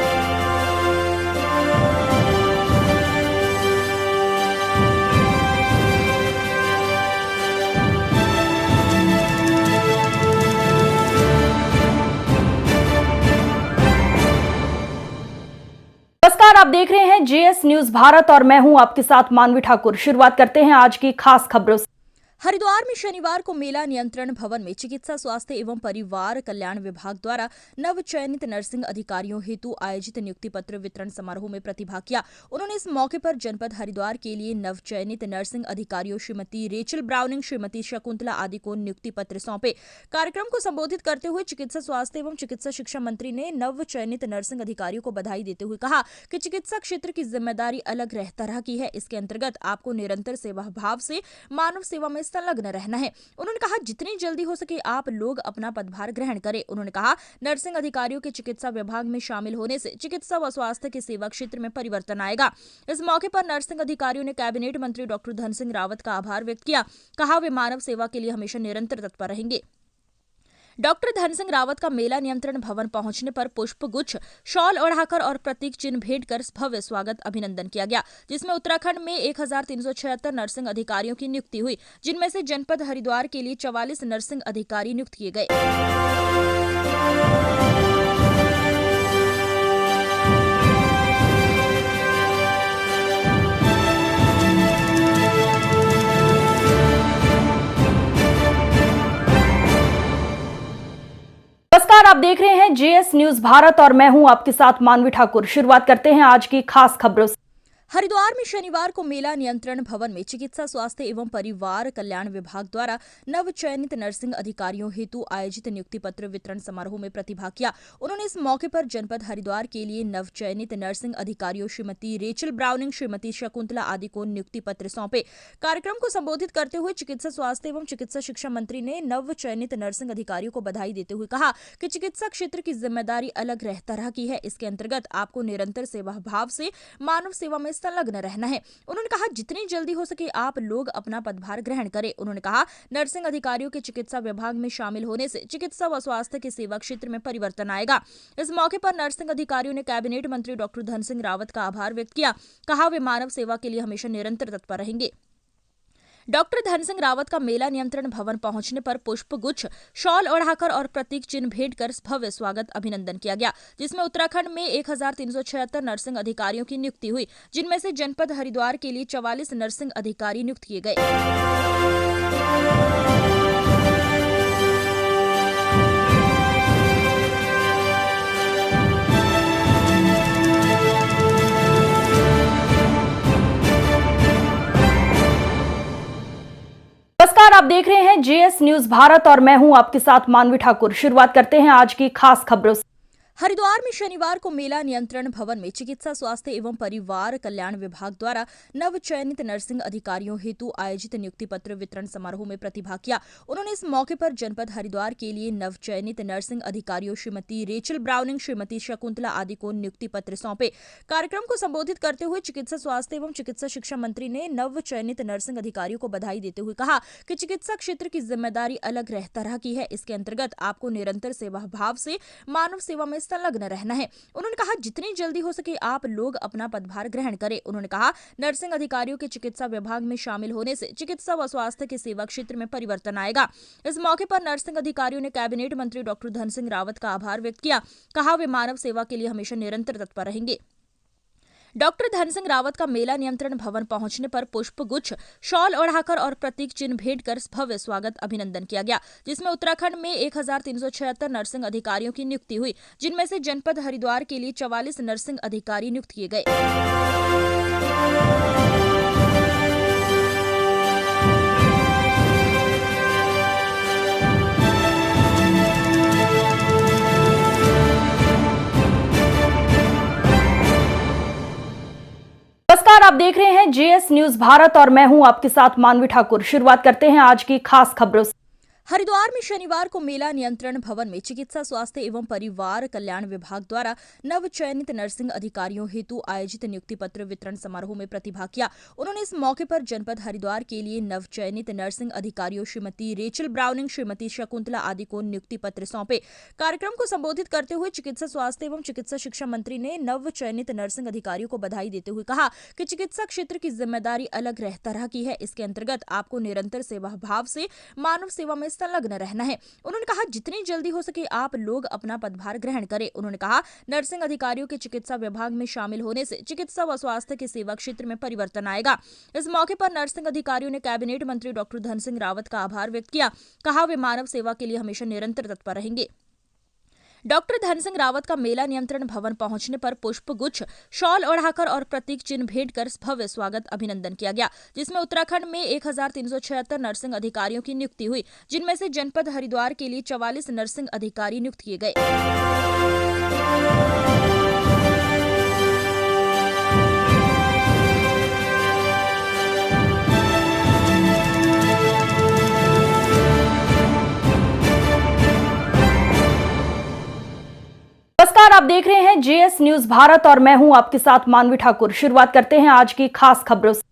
नमस्कार, आप देख रहे हैं जीएस न्यूज भारत और मैं हूं आपके साथ मानवी ठाकुर। शुरुआत करते हैं आज की खास खबरों से। हरिद्वार में शनिवार को मेला नियंत्रण भवन में चिकित्सा स्वास्थ्य एवं परिवार कल्याण विभाग द्वारा नव चयनित नर्सिंग अधिकारियों हेतु आयोजित नियुक्ति पत्र वितरण समारोह में प्रतिभाग किया। उन्होंने इस मौके पर जनपद हरिद्वार के लिए नव चयनित नर्सिंग अधिकारियों श्रीमती रेचल ब्राउनिंग, श्रीमती शकुंतला आदि को नियुक्ति पत्र सौंपे। कार्यक्रम को संबोधित करते हुए चिकित्सा स्वास्थ्य एवं चिकित्सा शिक्षा मंत्री ने नव चयनित नर्सिंग अधिकारियों को बधाई देते हुए कहा कि चिकित्सा क्षेत्र की जिम्मेदारी अलग तरह की है। इसके अंतर्गत आपको निरंतर सेवा भाव से मानव सेवा में संलग्न रहना है। उन्होंने कहा जितनी जल्दी हो सके आप लोग अपना पदभार ग्रहण करें। उन्होंने कहा नर्सिंग अधिकारियों के चिकित्सा विभाग में शामिल होने से चिकित्सा व स्वास्थ्य के सेवा क्षेत्र में परिवर्तन आएगा। इस मौके पर नर्सिंग अधिकारियों ने कैबिनेट मंत्री डॉक्टर धन सिंह रावत का आभार व्यक्त किया। कहा वे मानव सेवा के लिए हमेशा निरंतर तत्पर रहेंगे। डॉक्टर धन सिंह रावत का मेला नियंत्रण भवन पहुंचने पर पुष्प गुच्छ, शॉल ओढ़ाकर और प्रतीक चिन्ह भेंट कर भव्य स्वागत अभिनंदन किया गया, जिसमें उत्तराखंड में 1376 नर्सिंग अधिकारियों की नियुक्ति हुई, जिनमें से जनपद हरिद्वार के लिए 44 नर्सिंग अधिकारी नियुक्त किए गए। नमस्कार, आप देख रहे हैं जीएस न्यूज भारत और मैं हूं आपके साथ मानवी ठाकुर। शुरुआत करते हैं आज की खास खबरों से। हरिद्वार में शनिवार को मेला नियंत्रण भवन में चिकित्सा स्वास्थ्य एवं परिवार कल्याण विभाग द्वारा नव चयनित नर्सिंग अधिकारियों हेतु आयोजित नियुक्ति पत्र वितरण समारोह में प्रतिभाग किया। उन्होंने इस मौके पर जनपद हरिद्वार के लिए नव चयनित नर्सिंग अधिकारियों श्रीमती रेचल ब्राउनिंग, श्रीमती शकुंतला आदि को नियुक्ति पत्र सौंपे। कार्यक्रम को संबोधित करते हुए चिकित्सा स्वास्थ्य एवं चिकित्सा शिक्षा मंत्री ने नव चयनित नर्सिंग अधिकारियों को बधाई देते हुए कहा कि चिकित्सा क्षेत्र की जिम्मेदारी अलग तरह की है। इसके अंतर्गत आपको निरंतर सेवा भाव से मानव सेवा में संलग्न रहना है। उन्होंने कहा जितनी जल्दी हो सके आप लोग अपना पदभार ग्रहण करें। उन्होंने कहा नर्सिंग अधिकारियों के चिकित्सा विभाग में शामिल होने से चिकित्सा व स्वास्थ्य के सेवा क्षेत्र में परिवर्तन आएगा। इस मौके पर नर्सिंग अधिकारियों ने कैबिनेट मंत्री डॉक्टर धन सिंह रावत का आभार व्यक्त किया। कहा वे मानव सेवा के लिए हमेशा निरंतर तत्पर रहेंगे। डॉक्टर धन सिंह रावत का मेला नियंत्रण भवन पहुंचने पर पुष्प गुच्छ, शॉल ओढ़ाकर और प्रतीक चिन्ह भेंट कर भव्य स्वागत अभिनंदन किया गया, जिसमें उत्तराखंड में 1376 नर्सिंग अधिकारियों की नियुक्ति हुई, जिनमें से जनपद हरिद्वार के लिए 44 नर्सिंग अधिकारी नियुक्त किए गए। नमस्कार, आप देख रहे हैं जीएस न्यूज भारत और मैं हूं आपके साथ मानवी ठाकुर। शुरुआत करते हैं आज की खास खबरों से। हरिद्वार में शनिवार को मेला नियंत्रण भवन में चिकित्सा स्वास्थ्य एवं परिवार कल्याण विभाग द्वारा नव चयनित नर्सिंग अधिकारियों हेतु आयोजित नियुक्ति पत्र वितरण समारोह में प्रतिभाग किया। उन्होंने इस मौके पर जनपद हरिद्वार के लिए नव चयनित नर्सिंग अधिकारियों श्रीमती रेचल ब्राउनिंग, श्रीमती शकुंतला आदि को नियुक्ति पत्र सौंपे। कार्यक्रम को संबोधित करते हुए चिकित्सा स्वास्थ्य एवं चिकित्सा शिक्षा मंत्री ने नव चयनित नर्सिंग अधिकारियों को बधाई देते हुए कहा कि चिकित्सा क्षेत्र की जिम्मेदारी अलग तरह की है। इसके अंतर्गत आपको निरंतर सेवा भाव से मानव सेवा में संलग्न रहना है। उन्होंने कहा जितनी जल्दी हो सके आप लोग अपना पदभार ग्रहण करें। उन्होंने कहा नर्सिंग अधिकारियों के चिकित्सा विभाग में शामिल होने से चिकित्सा व स्वास्थ्य के सेवा क्षेत्र में परिवर्तन आएगा। इस मौके पर नर्सिंग अधिकारियों ने कैबिनेट मंत्री डॉक्टर धन सिंह रावत का आभार व्यक्त किया। कहा वे मानव सेवा के लिए हमेशा निरंतर तत्पर रहेंगे। डॉक्टर धन सिंह रावत का मेला नियंत्रण भवन पहुंचने पर पुष्प गुच्छ, शॉल ओढ़ाकर और प्रतीक चिन्ह भेंट कर भव्य स्वागत अभिनंदन किया गया, जिसमें उत्तराखंड में 1376 नर्सिंग अधिकारियों की नियुक्ति हुई, जिनमें से जनपद हरिद्वार के लिए 44 नर्सिंग अधिकारी नियुक्त किए गए। नमस्कार, आप देख रहे हैं जेएस न्यूज भारत और मैं हूं आपके साथ मानवी ठाकुर। शुरुआत करते हैं आज की खास खबरों से। हरिद्वार में शनिवार को मेला नियंत्रण भवन में चिकित्सा स्वास्थ्य एवं परिवार कल्याण विभाग द्वारा नव चयनित नर्सिंग अधिकारियों हेतु आयोजित नियुक्ति पत्र वितरण समारोह में प्रतिभाग किया। उन्होंने इस मौके पर जनपद हरिद्वार के लिए नव चयनित नर्सिंग अधिकारियों श्रीमती रेचल ब्राउनिंग, श्रीमती शकुंतला आदि को नियुक्ति पत्र सौंपे। कार्यक्रम को संबोधित करते हुए चिकित्सा स्वास्थ्य एवं चिकित्सा शिक्षा मंत्री ने नव चयनित नर्सिंग अधिकारियों को बधाई देते हुए कहा कि चिकित्सा क्षेत्र की जिम्मेदारी अलग तरह की है। इसके अंतर्गत आपको निरंतर सेवा भाव से मानव सेवा में संलग्न रहना है। उन्होंने कहा जितनी जल्दी हो सके आप लोग अपना पदभार ग्रहण करें। उन्होंने कहा नर्सिंग अधिकारियों के चिकित्सा विभाग में शामिल होने से चिकित्सा व स्वास्थ्य के सेवा क्षेत्र में परिवर्तन आएगा। इस मौके पर नर्सिंग अधिकारियों ने कैबिनेट मंत्री डॉक्टर धन सिंह रावत का आभार व्यक्त किया। कहा वे मानव सेवा के लिए हमेशा निरंतर तत्पर रहेंगे। डॉक्टर धन सिंह रावत का मेला नियंत्रण भवन पहुंचने पर पुष्प गुच्छ, शॉल ओढ़ाकर और प्रतीक चिन्ह भेंट कर भव्य स्वागत अभिनंदन किया गया, जिसमें उत्तराखंड में 1376 नर्सिंग अधिकारियों की नियुक्ति हुई, जिनमें से जनपद हरिद्वार के लिए 44 नर्सिंग अधिकारी नियुक्त किए गए। नमस्कार, आप देख रहे हैं जेएस न्यूज भारत और मैं हूं आपके साथ मानवी ठाकुर। शुरुआत करते हैं आज की खास खबरों से।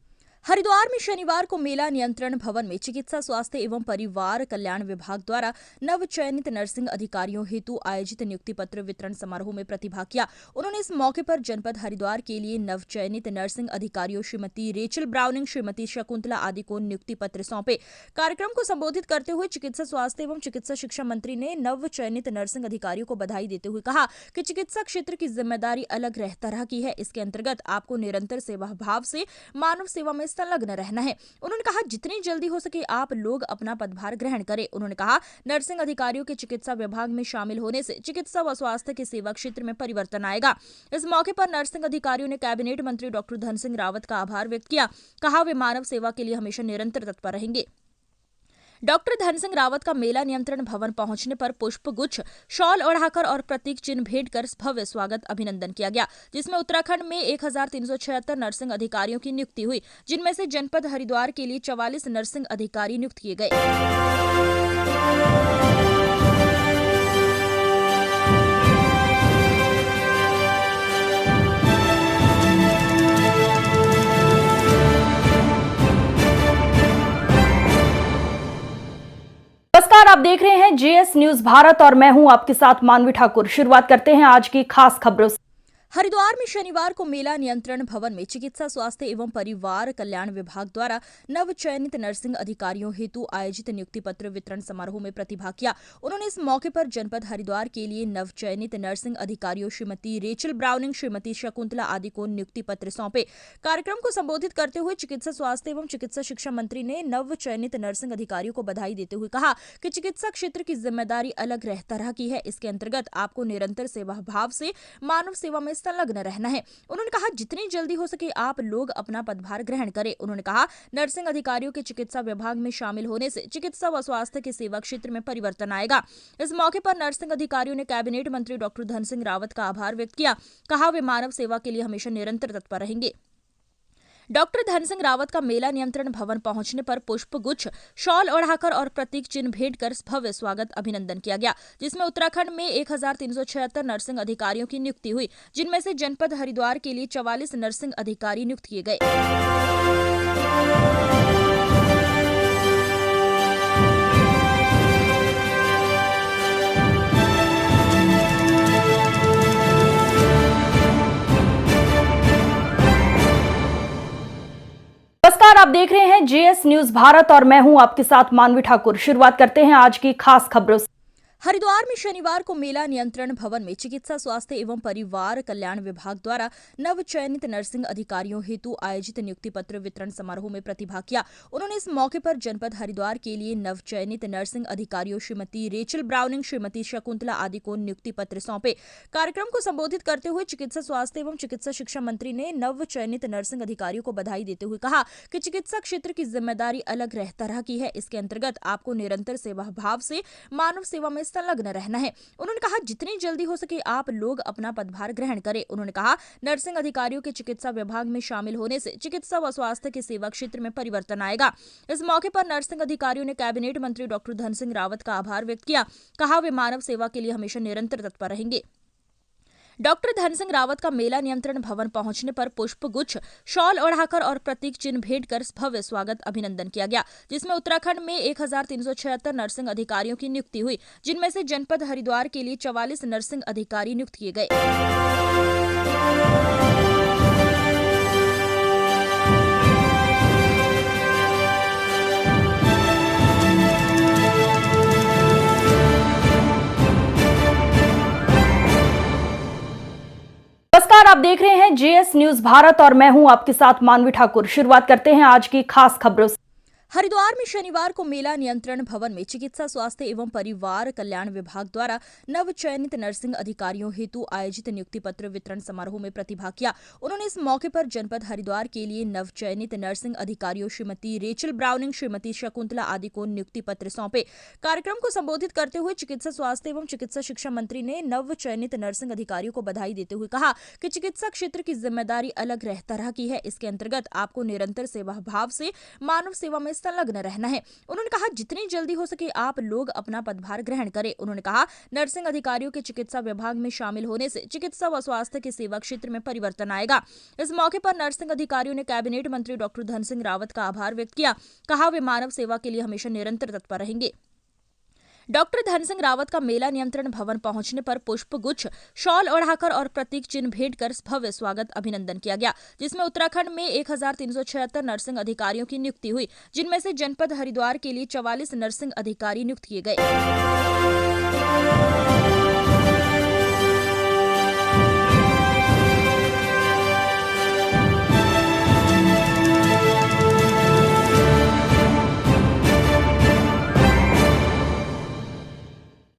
हरिद्वार में शनिवार को मेला नियंत्रण भवन में चिकित्सा स्वास्थ्य एवं परिवार कल्याण विभाग द्वारा नव चयनित नर्सिंग अधिकारियों हेतु आयोजित नियुक्ति पत्र वितरण समारोह में प्रतिभाग किया। उन्होंने इस मौके पर जनपद हरिद्वार के लिए नव चयनित नर्सिंग अधिकारियों श्रीमती रेचल ब्राउनिंग, श्रीमती शकुंतला आदि को नियुक्ति पत्र सौंपे। कार्यक्रम को संबोधित करते हुए चिकित्सा स्वास्थ्य एवं चिकित्सा शिक्षा मंत्री ने नव चयनित नर्सिंग अधिकारियों को बधाई देते हुए कहा कि चिकित्सा क्षेत्र की जिम्मेदारी अलग तरह की है। इसके अंतर्गत आपको निरंतर सेवा भाव से मानव सेवा में संलग्न रहना है। उन्होंने कहा जितनी जल्दी हो सके आप लोग अपना पदभार ग्रहण करें। उन्होंने कहा नर्सिंग अधिकारियों के चिकित्सा विभाग में शामिल होने से चिकित्सा व स्वास्थ्य के सेवा क्षेत्र में परिवर्तन आएगा। इस मौके पर नर्सिंग अधिकारियों ने कैबिनेट मंत्री डॉक्टर धन सिंह रावत का आभार व्यक्त किया। कहा वे मानव सेवा के लिए हमेशा निरंतर तत्पर रहेंगे। डॉक्टर धन सिंह रावत का मेला नियंत्रण भवन पहुंचने पर पुष्प गुच्छ, शॉल ओढ़ाकर और प्रतीक चिन्ह भेंट कर भव्य स्वागत अभिनंदन किया गया, जिसमें उत्तराखंड में 1376 नर्सिंग अधिकारियों की नियुक्ति हुई, जिनमें से जनपद हरिद्वार के लिए 44 नर्सिंग अधिकारी नियुक्त किए गए। नमस्कार, आप देख रहे हैं जेएस न्यूज भारत और मैं हूं आपके साथ मानवी ठाकुर। शुरुआत करते हैं आज की खास खबरों से। हरिद्वार में शनिवार को मेला नियंत्रण भवन में चिकित्सा स्वास्थ्य एवं परिवार कल्याण विभाग द्वारा नव चयनित नर्सिंग अधिकारियों हेतु आयोजित नियुक्ति पत्र वितरण समारोह में प्रतिभाग किया। उन्होंने इस मौके पर जनपद हरिद्वार के लिए नव चयनित नर्सिंग अधिकारियों श्रीमती रेचल ब्राउनिंग, श्रीमती शकुंतला आदि को नियुक्ति पत्र सौंपे। कार्यक्रम को संबोधित करते हुए चिकित्सा स्वास्थ्य एवं चिकित्सा शिक्षा मंत्री ने नव चयनित नर्सिंग अधिकारियों को बधाई देते हुए कहा कि चिकित्सा क्षेत्र की जिम्मेदारी अलग तरह की है। इसके अंतर्गत आपको निरंतर सेवा भाव से मानव सेवा में संलग्न रहना है। उन्होंने कहा जितनी जल्दी हो सके आप लोग अपना पदभार ग्रहण करें। उन्होंने कहा नर्सिंग अधिकारियों के चिकित्सा विभाग में शामिल होने से चिकित्सा व स्वास्थ्य के सेवा क्षेत्र में परिवर्तन आएगा। इस मौके पर नर्सिंग अधिकारियों ने कैबिनेट मंत्री डॉक्टर धन सिंह रावत का आभार व्यक्त किया। कहा वे मानव सेवा के लिए हमेशा निरंतर तत्पर रहेंगे। डॉक्टर धन सिंह रावत का मेला नियंत्रण भवन पहुंचने पर पुष्प गुच्छ, शॉल ओढ़ाकर और प्रतीक चिन्ह भेंट कर भव्य स्वागत अभिनंदन किया गया, जिसमें उत्तराखंड में 1376 नर्सिंग अधिकारियों की नियुक्ति हुई, जिनमें से जनपद हरिद्वार के लिए 44 नर्सिंग अधिकारी नियुक्त किए गए। देख रहे हैं जेएस न्यूज भारत और मैं हूं आपके साथ मानवी ठाकुर। शुरुआत करते हैं आज की खास खबरों से। हरिद्वार में शनिवार को मेला नियंत्रण भवन में चिकित्सा स्वास्थ्य एवं परिवार कल्याण विभाग द्वारा नव चयनित नर्सिंग अधिकारियों हेतु आयोजित नियुक्ति पत्र वितरण समारोह में प्रतिभाग किया। उन्होंने इस मौके पर जनपद हरिद्वार के लिए नव चयनित नर्सिंग अधिकारियों श्रीमती रेचल ब्राउनिंग, श्रीमती शकुंतला आदि को नियुक्ति पत्र सौंपे। कार्यक्रम को संबोधित करते हुए चिकित्सा स्वास्थ्य एवं चिकित्सा शिक्षा मंत्री ने नव चयनित नर्सिंग अधिकारियों को बधाई देते हुए कहा कि चिकित्सा क्षेत्र की जिम्मेदारी अलग तरह की है। इसके अंतर्गत आपको निरंतर सेवा भाव से मानव सेवा में संलग्न रहना है। उन्होंने कहा जितनी जल्दी हो सके आप लोग अपना पदभार ग्रहण करें। उन्होंने कहा नर्सिंग अधिकारियों के चिकित्सा विभाग में शामिल होने से चिकित्सा व स्वास्थ्य के सेवा क्षेत्र में परिवर्तन आएगा। इस मौके पर नर्सिंग अधिकारियों ने कैबिनेट मंत्री डॉक्टर धन सिंह रावत का आभार व्यक्त किया। कहा वे मानव सेवा के लिए हमेशा निरंतर तत्पर रहेंगे। डॉक्टर धन सिंह रावत का मेला नियंत्रण भवन पहुंचने पर पुष्प गुच्छ, शॉल ओढ़ाकर और प्रतीक चिन्ह भेंट कर भव्य स्वागत अभिनंदन किया गया, जिसमें उत्तराखंड में 1376 नर्सिंग अधिकारियों की नियुक्ति हुई, जिनमें से जनपद हरिद्वार के लिए 44 नर्सिंग अधिकारी नियुक्त किए गए। नमस्कार, आप देख रहे हैं जेएस न्यूज भारत और मैं हूं आपके साथ मानवी ठाकुर। शुरुआत करते हैं आज की खास खबरों से। हरिद्वार में शनिवार को मेला नियंत्रण भवन में चिकित्सा स्वास्थ्य एवं परिवार कल्याण विभाग द्वारा नव चयनित नर्सिंग अधिकारियों हेतु आयोजित नियुक्ति पत्र वितरण समारोह में प्रतिभाग किया। उन्होंने इस मौके पर जनपद हरिद्वार के लिए नव चयनित नर्सिंग अधिकारियों श्रीमती रेचल ब्राउनिंग, श्रीमती शकुंतला आदि को नियुक्ति पत्र सौंपे। कार्यक्रम को संबोधित करते हुए चिकित्सा स्वास्थ्य एवं चिकित्सा शिक्षा मंत्री ने नव चयनित नर्सिंग अधिकारियों को बधाई देते हुए कहा कि चिकित्सा क्षेत्र की जिम्मेदारी अलग तरह की है। इसके अंतर्गत आपको निरंतर सेवा भाव से मानव सेवा में संलग्न रहना है। उन्होंने कहा जितनी जल्दी हो सके आप लोग अपना पदभार ग्रहण करें। उन्होंने कहा नर्सिंग अधिकारियों के चिकित्सा विभाग में शामिल होने से चिकित्सा व स्वास्थ्य के सेवा क्षेत्र में परिवर्तन आएगा। इस मौके पर नर्सिंग अधिकारियों ने कैबिनेट मंत्री डॉक्टर धन सिंह रावत का आभार व्यक्त किया। कहा वे मानव सेवा के लिए हमेशा निरंतर तत्पर रहेंगे। डॉक्टर धन सिंह रावत का मेला नियंत्रण भवन पहुंचने पर पुष्प गुच्छ, शॉल ओढ़ाकर और प्रतीक चिन्ह भेंट कर भव्य स्वागत अभिनंदन किया गया, जिसमें उत्तराखंड में 1376 नर्सिंग अधिकारियों की नियुक्ति हुई, जिनमें से जनपद हरिद्वार के लिए 44 नर्सिंग अधिकारी नियुक्त किए गए।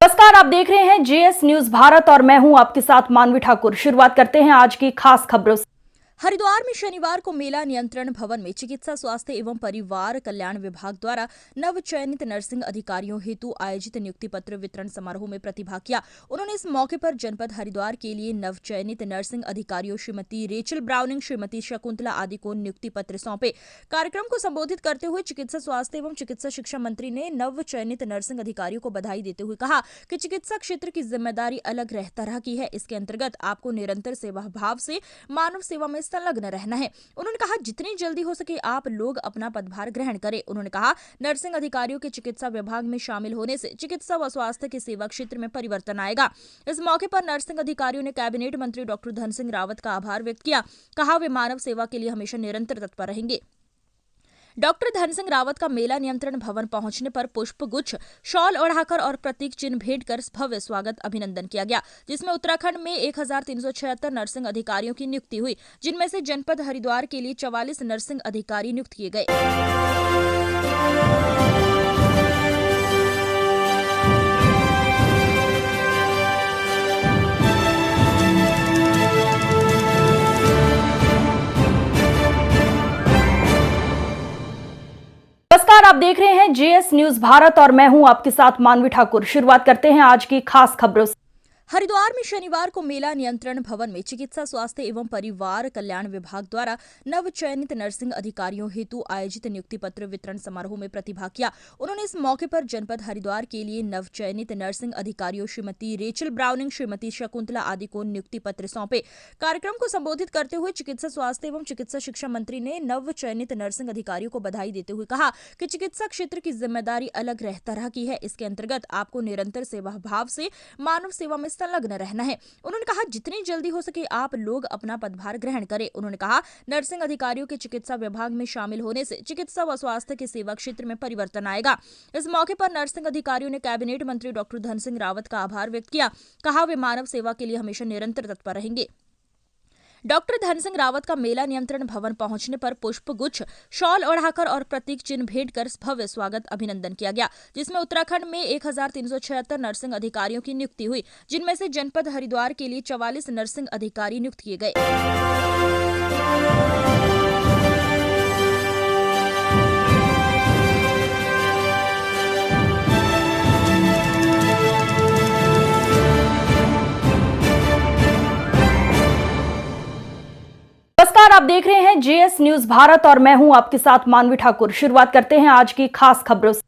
नमस्कार, आप देख रहे हैं जेएस न्यूज भारत और मैं हूं आपके साथ मानवी ठाकुर। शुरुआत करते हैं आज की खास खबरों से। हरिद्वार में शनिवार को मेला नियंत्रण भवन में चिकित्सा स्वास्थ्य एवं परिवार कल्याण विभाग द्वारा नव चयनित नर्सिंग अधिकारियों हेतु आयोजित नियुक्ति पत्र वितरण समारोह में प्रतिभाग किया। उन्होंने इस मौके पर जनपद हरिद्वार के लिए नव चयनित नर्सिंग अधिकारियों श्रीमती रेचल ब्राउनिंग, श्रीमती शकुंतला आदि को नियुक्ति पत्र सौंपे। कार्यक्रम को संबोधित करते हुए चिकित्सा स्वास्थ्य एवं चिकित्सा शिक्षा मंत्री ने नव चयनित नर्सिंग अधिकारियों को बधाई देते हुए कहा कि चिकित्सा क्षेत्र की जिम्मेदारी अलग तरह की है। इसके अंतर्गत आपको निरंतर सेवा भाव से मानव सेवा में संलग्न रहना है। उन्होंने कहा जितनी जल्दी हो सके आप लोग अपना पदभार ग्रहण करें। उन्होंने कहा नर्सिंग अधिकारियों के चिकित्सा विभाग में शामिल होने से चिकित्सा व स्वास्थ्य के सेवा क्षेत्र में परिवर्तन आएगा। इस मौके पर नर्सिंग अधिकारियों ने कैबिनेट मंत्री डॉक्टर धन सिंह रावत का आभार व्यक्त किया। कहा वे मानव सेवा के लिए हमेशा निरंतर तत्पर रहेंगे। डॉक्टर धन सिंह रावत का मेला नियंत्रण भवन पहुंचने पर पुष्प गुच्छ, शॉल ओढ़ाकर और प्रतीक चिन्ह भेंट कर भव्य स्वागत अभिनंदन किया गया, जिसमें उत्तराखंड में 1376 नर्सिंग अधिकारियों की नियुक्ति हुई, जिनमें से जनपद हरिद्वार के लिए 44 नर्सिंग अधिकारी नियुक्त किए गए। नमस्कार, आप देख रहे हैं जेएस न्यूज भारत और मैं हूं आपके साथ मानवी ठाकुर। शुरुआत करते हैं आज की खास खबरों से। हरिद्वार में शनिवार को मेला नियंत्रण भवन में चिकित्सा स्वास्थ्य एवं परिवार कल्याण विभाग द्वारा नव चयनित नर्सिंग अधिकारियों हेतु आयोजित नियुक्ति पत्र वितरण समारोह में प्रतिभाग किया। उन्होंने इस मौके पर जनपद हरिद्वार के लिए नव चयनित नर्सिंग अधिकारियों श्रीमती रेचल ब्राउनिंग, श्रीमती शकुंतला आदि को नियुक्ति पत्र सौंपे। कार्यक्रम को संबोधित करते हुए चिकित्सा स्वास्थ्य एवं चिकित्सा शिक्षा मंत्री ने नव चयनित नर्सिंग अधिकारियों को बधाई देते हुए कहा कि चिकित्सा क्षेत्र की जिम्मेदारी अलग तरह की है। इसके अंतर्गत आपको निरंतर सेवा भाव से मानव सेवा में संलग्न रहना है। उन्होंने कहा जितनी जल्दी हो सके आप लोग अपना पदभार ग्रहण करें। उन्होंने कहा नर्सिंग अधिकारियों के चिकित्सा विभाग में शामिल होने से चिकित्सा व स्वास्थ्य के सेवा क्षेत्र में परिवर्तन आएगा। इस मौके पर नर्सिंग अधिकारियों ने कैबिनेट मंत्री डॉक्टर धन सिंह रावत का आभार व्यक्त किया। कहा वे मानव सेवा के लिए हमेशा निरंतर तत्पर रहेंगे। डॉक्टर धन सिंह रावत का मेला नियंत्रण भवन पहुंचने पर पुष्प गुच्छ, शॉल ओढ़ाकर और प्रतीक चिन्ह भेंट कर भव्य स्वागत अभिनंदन किया गया, जिसमें उत्तराखंड में 1376 नर्सिंग अधिकारियों की नियुक्ति हुई, जिनमें से जनपद हरिद्वार के लिए 44 नर्सिंग अधिकारी नियुक्त किए गए। नमस्कार, आप देख रहे हैं जेएस न्यूज भारत और मैं हूं आपके साथ मानवी ठाकुर। शुरुआत करते हैं आज की खास खबरों से।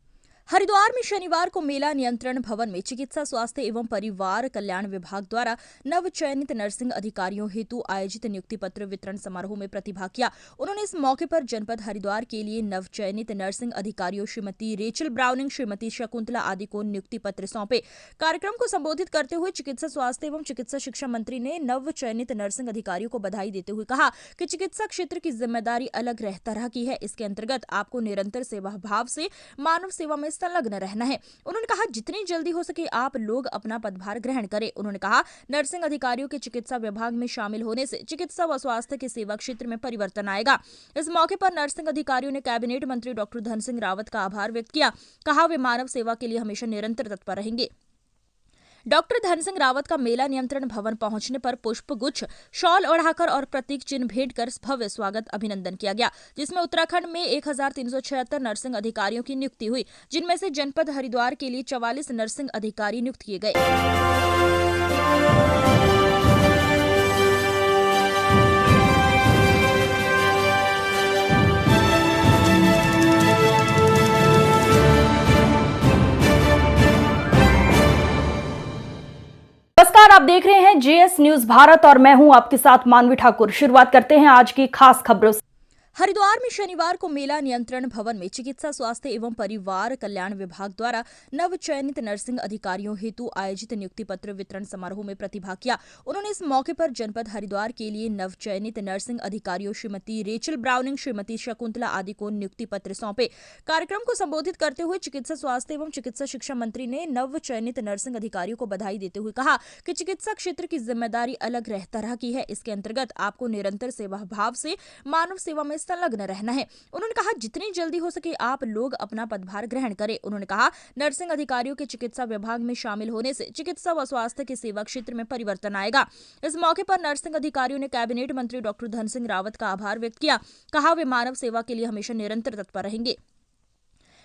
हरिद्वार में शनिवार को मेला नियंत्रण भवन में चिकित्सा स्वास्थ्य एवं परिवार कल्याण विभाग द्वारा नव चयनित नर्सिंग अधिकारियों हेतु आयोजित नियुक्ति पत्र वितरण समारोह में प्रतिभाग किया। उन्होंने इस मौके पर जनपद हरिद्वार के लिए नव चयनित नर्सिंग अधिकारियों श्रीमती रेचल ब्राउनिंग, श्रीमती शकुंतला आदि को नियुक्ति पत्र सौंपे। कार्यक्रम को संबोधित करते हुए चिकित्सा स्वास्थ्य एवं चिकित्सा शिक्षा मंत्री ने नव चयनित नर्सिंग अधिकारियों को बधाई देते हुए कहा कि चिकित्सा क्षेत्र की जिम्मेदारी अलग तरह की है। इसके अंतर्गत आपको निरंतर सेवा भाव से मानव सेवा में संलग्न रहना है। उन्होंने कहा जितनी जल्दी हो सके आप लोग अपना पदभार ग्रहण करें। उन्होंने कहा नर्सिंग अधिकारियों के चिकित्सा विभाग में शामिल होने से चिकित्सा व स्वास्थ्य के सेवा क्षेत्र में परिवर्तन आएगा। इस मौके पर नर्सिंग अधिकारियों ने कैबिनेट मंत्री डॉक्टर धन सिंह रावत का आभार व्यक्त किया। कहा वे मानव सेवा के लिए हमेशा निरंतर तत्पर रहेंगे। डॉक्टर धन सिंह रावत का मेला नियंत्रण भवन पहुंचने पर पुष्प गुच्छ, शॉल ओढ़ाकर और प्रतीक चिन्ह भेंट कर भव्य स्वागत अभिनंदन किया गया, जिसमें उत्तराखंड में 1376 नर्सिंग अधिकारियों की नियुक्ति हुई, जिनमें से जनपद हरिद्वार के लिए 44 नर्सिंग अधिकारी नियुक्त किए गए। नमस्कार, आप देख रहे हैं जेएस न्यूज भारत और मैं हूं आपके साथ मानवी ठाकुर। शुरुआत करते हैं आज की खास खबरों से। हरिद्वार में शनिवार को मेला नियंत्रण भवन में चिकित्सा स्वास्थ्य एवं परिवार कल्याण विभाग द्वारा नव चयनित नर्सिंग अधिकारियों हेतु आयोजित नियुक्ति पत्र वितरण समारोह में प्रतिभाग किया। उन्होंने इस मौके पर जनपद हरिद्वार के लिए नव चयनित नर्सिंग अधिकारियों श्रीमती रेचल ब्राउनिंग, श्रीमती शकुंतला आदि को नियुक्ति पत्र सौंपे। कार्यक्रम को संबोधित करते हुए चिकित्सा स्वास्थ्य एवं चिकित्सा शिक्षा मंत्री ने नव चयनित नर्सिंग अधिकारियों को बधाई देते हुए कहा कि चिकित्सा क्षेत्र की जिम्मेदारी अलग तरह की है। इसके अंतर्गत आपको निरंतर सेवा भाव से मानव सेवा में संलग्न रहना है। उन्होंने कहा जितनी जल्दी हो सके आप लोग अपना पदभार ग्रहण करें। उन्होंने कहा नर्सिंग अधिकारियों के चिकित्सा विभाग में शामिल होने से चिकित्सा व स्वास्थ्य के सेवा क्षेत्र में परिवर्तन आएगा। इस मौके पर नर्सिंग अधिकारियों ने कैबिनेट मंत्री डॉक्टर धन सिंह रावत का आभार व्यक्त किया। कहा वे मानव सेवा के लिए हमेशा निरंतर तत्पर रहेंगे।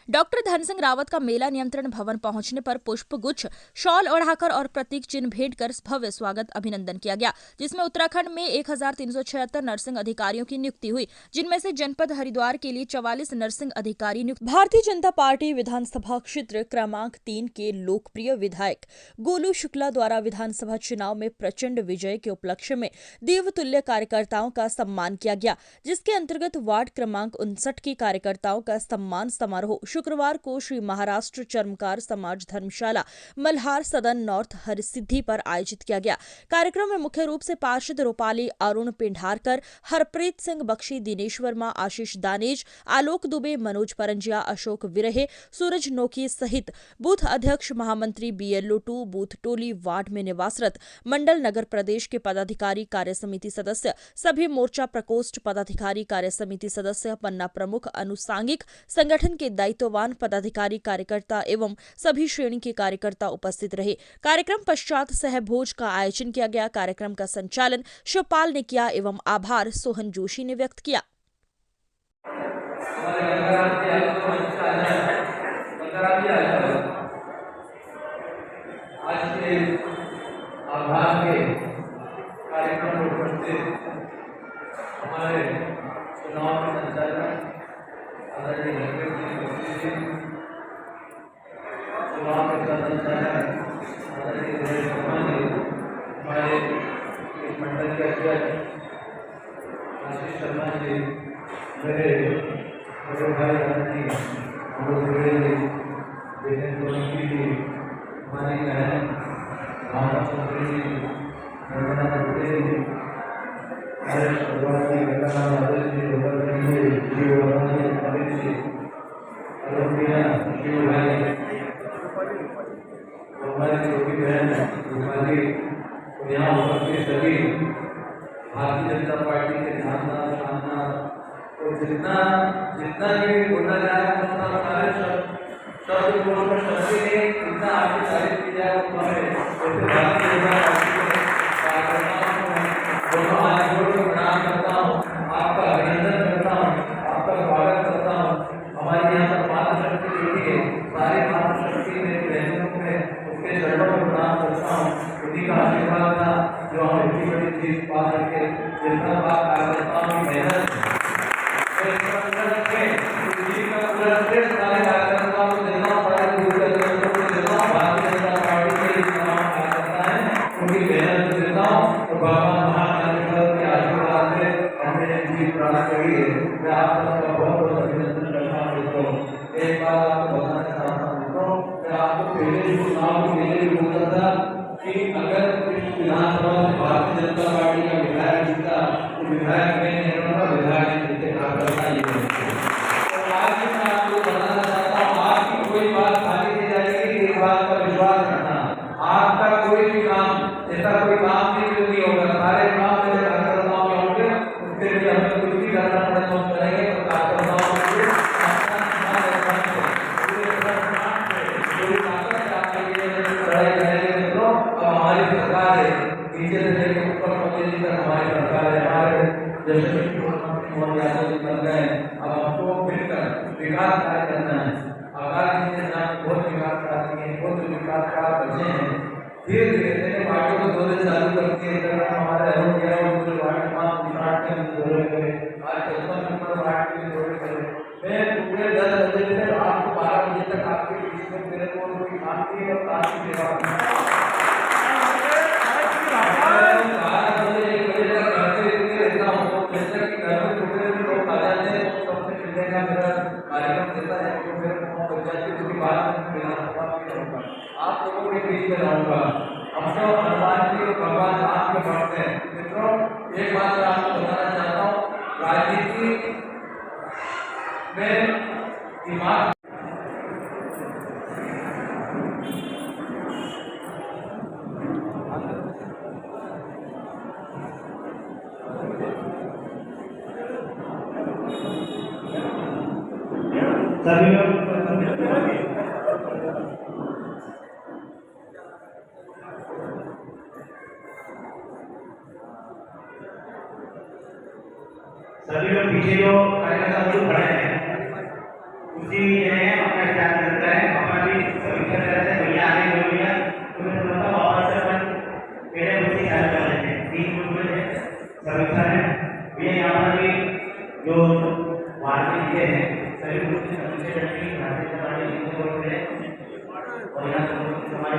डॉक्टर धन सिंह रावत का मेला नियंत्रण भवन पहुंचने पर पुष्प गुच्छ, शॉल ओढ़ाकर और प्रतीक चिन्ह भेंट कर भव्य स्वागत अभिनंदन किया गया, जिसमें उत्तराखंड में 1376 नर्सिंग अधिकारियों की नियुक्ति हुई, जिनमें से जनपद हरिद्वार के लिए 44 नर्सिंग अधिकारी नियुक्त। भारतीय जनता पार्टी विधानसभा क्षेत्र क्रमांक 3 के लोकप्रिय विधायक गोलू शुक्ला द्वारा विधानसभा चुनाव में प्रचंड विजय के उपलक्ष्य में देवतुल्य कार्यकर्ताओं का सम्मान किया गया, जिसके अंतर्गत वार्ड क्रमांक 59 के कार्यकर्ताओं का सम्मान समारोह शुक्रवार को श्री महाराष्ट्र चर्मकार समाज धर्मशाला मल्हार सदन नॉर्थ हरसिद्धि पर आयोजित किया गया। कार्यक्रम में मुख्य रूप से पार्षद रूपाली, अरुण पिंढारकर, हरप्रीत सिंह बख्शी, दिनेश वर्मा, आशीष दानेज, आलोक दुबे, मनोज परंजिया, अशोक विरहे, सूरज नोकी सहित बूथ अध्यक्ष, महामंत्री, BLO2 बूथ टोली, वार्ड में निवासरत मंडल, नगर प्रदेश के पदाधिकारी, कार्य समिति सदस्य, सभी मोर्चा प्रकोष्ठ पदाधिकारी, कार्य समिति सदस्य, पन्ना प्रमुख, अनुसांगिक संगठन के दायित्ववान पदाधिकारी, कार्यकर्ता एवं सभी श्रेणी के कार्यकर्ता उपस्थित रहे। कार्यक्रम पश्चात सहभोज का आयोजन किया गया। कार्यक्रम का संचालन शिवपाल ने किया एवं आभार सोहन जोशी ने व्यक्त किया। मंडल के अध्यक्ष आशीष शर्मा जी, मेरे बड़े भाई जी, जी, हमारी बहन भावना चौधरी रूपाली और यहाँ उपस्थित सभी भारतीय जनता पार्टी के जानदार शानदार और जितना जितना भी बोला जाए उतना सारे शब्द बोलने में शक्ति नहीं, जितना आपकी तारीफ की जाए उतना है। जैसे भारतीय जनता पार्टी के कार्यकर्ताओं को दोनों हाथ जोड़ कर प्रणाम करता हूँ, आपका अभिनंदन करता हूँ, आपका स्वागत करता हूँ। हमारे यहाँ पर मातृशक्ति देती है, सारी मातृशक्ति मेरी बहनों में उसके चरणों में प्रणाम करता हूँ। उन्हीं का आशीर्वाद था जो हम इतनी बड़ी चीज पा सके। जितना बात कार्यकर्ताओं की मेहनत सारे कार्यकर्ताओं को देना पड़ा, भारतीय जनता पार्टी के तमाम कार्यकर्ता हैं उनकी मेहनत को देता हूँ और भगवान महाकालेश्वर के आशीर्वाद से हमने जीत प्राप्त करी है। मैं आप सबका बहुत बहुत अभिनंदन करता हूँ मित्रों। एक बात आपको बताना चाहता हूँ मित्रों, मैं आपको पहले भी चुनाव के पहले भी बोलता था कि अगर इस विधानसभा में भारतीय जनता पार्टी का विधायक जीता तो विधायक में नहीं होगा, विधायक जीते कार्यकर्ता ही होंगे। तो आज भी मैं आपको बताना चाहता हूँ, आपकी कोई बात खाली नहीं जाएगी, इस बात पर विश्वास रखना। आपका कोई भी काम ऐसा कोई काम नहीं होगा, सारे काम मेरे कार्यकर्ताओं के होंगे। उसके लिए हमें कुछ भी करना पड़े तो हम करेंगे। तो कार्यकर्ताओं को हमारी सरकार है, नीचे से लेकर ऊपर मोदी जी तक हमारी सरकार है। हमारे यशस्वी मुख्यमंत्री मोदी यादव जी बन गए। अब हमको मिलकर विकास कार्य करना है। आगामी दिन में जहाँ बहुत विकास कार्य किए, बहुत विकास कार्य बचे हैं। धीरे धीरे पार्टियों को दौरे चालू करके हमारे अरुण गया और पूरे वार्ड के दौरे करें, आज 55 नंबर वार्ड के दौरे करें। मैं पूरे 10 बजे से रात को 12 बजे तक आपके बीच में मेरे को कोई काम की और आपकी सेवा आप लोगों के बीच में रहूंगा। हम तो हनुमान जी और भगवान राम के भक्त हैं मित्रों। एक बात मैं आपको बताना चाहता हूँ, राजनीति में दिमाग सभी लोग पीछे जो कार्यकर्ता लोग खड़े हैं उसी में अपना ध्यान करता है। हमारा भी समीक्षा कर रहे थे, भैया आगे बोल भैया तुम्हें समझता वापस से अपन पहले उसी ख्याल कर रहे थे 3 ग्रुप में समीक्षा है। भैया यहाँ पर भी जो वार्ता किए हैं सभी ग्रुप की समीक्षा करनी भारतीय जनता पार्टी जितने लोग थे और यहाँ हमारे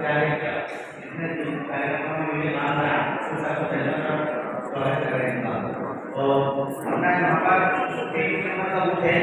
क्या है क्या इसमें कार्यक्रम में मुझे नाम आया उसका स्वागत करेंगे। और अपना यहाँ पर 1 नंबर का बूथ है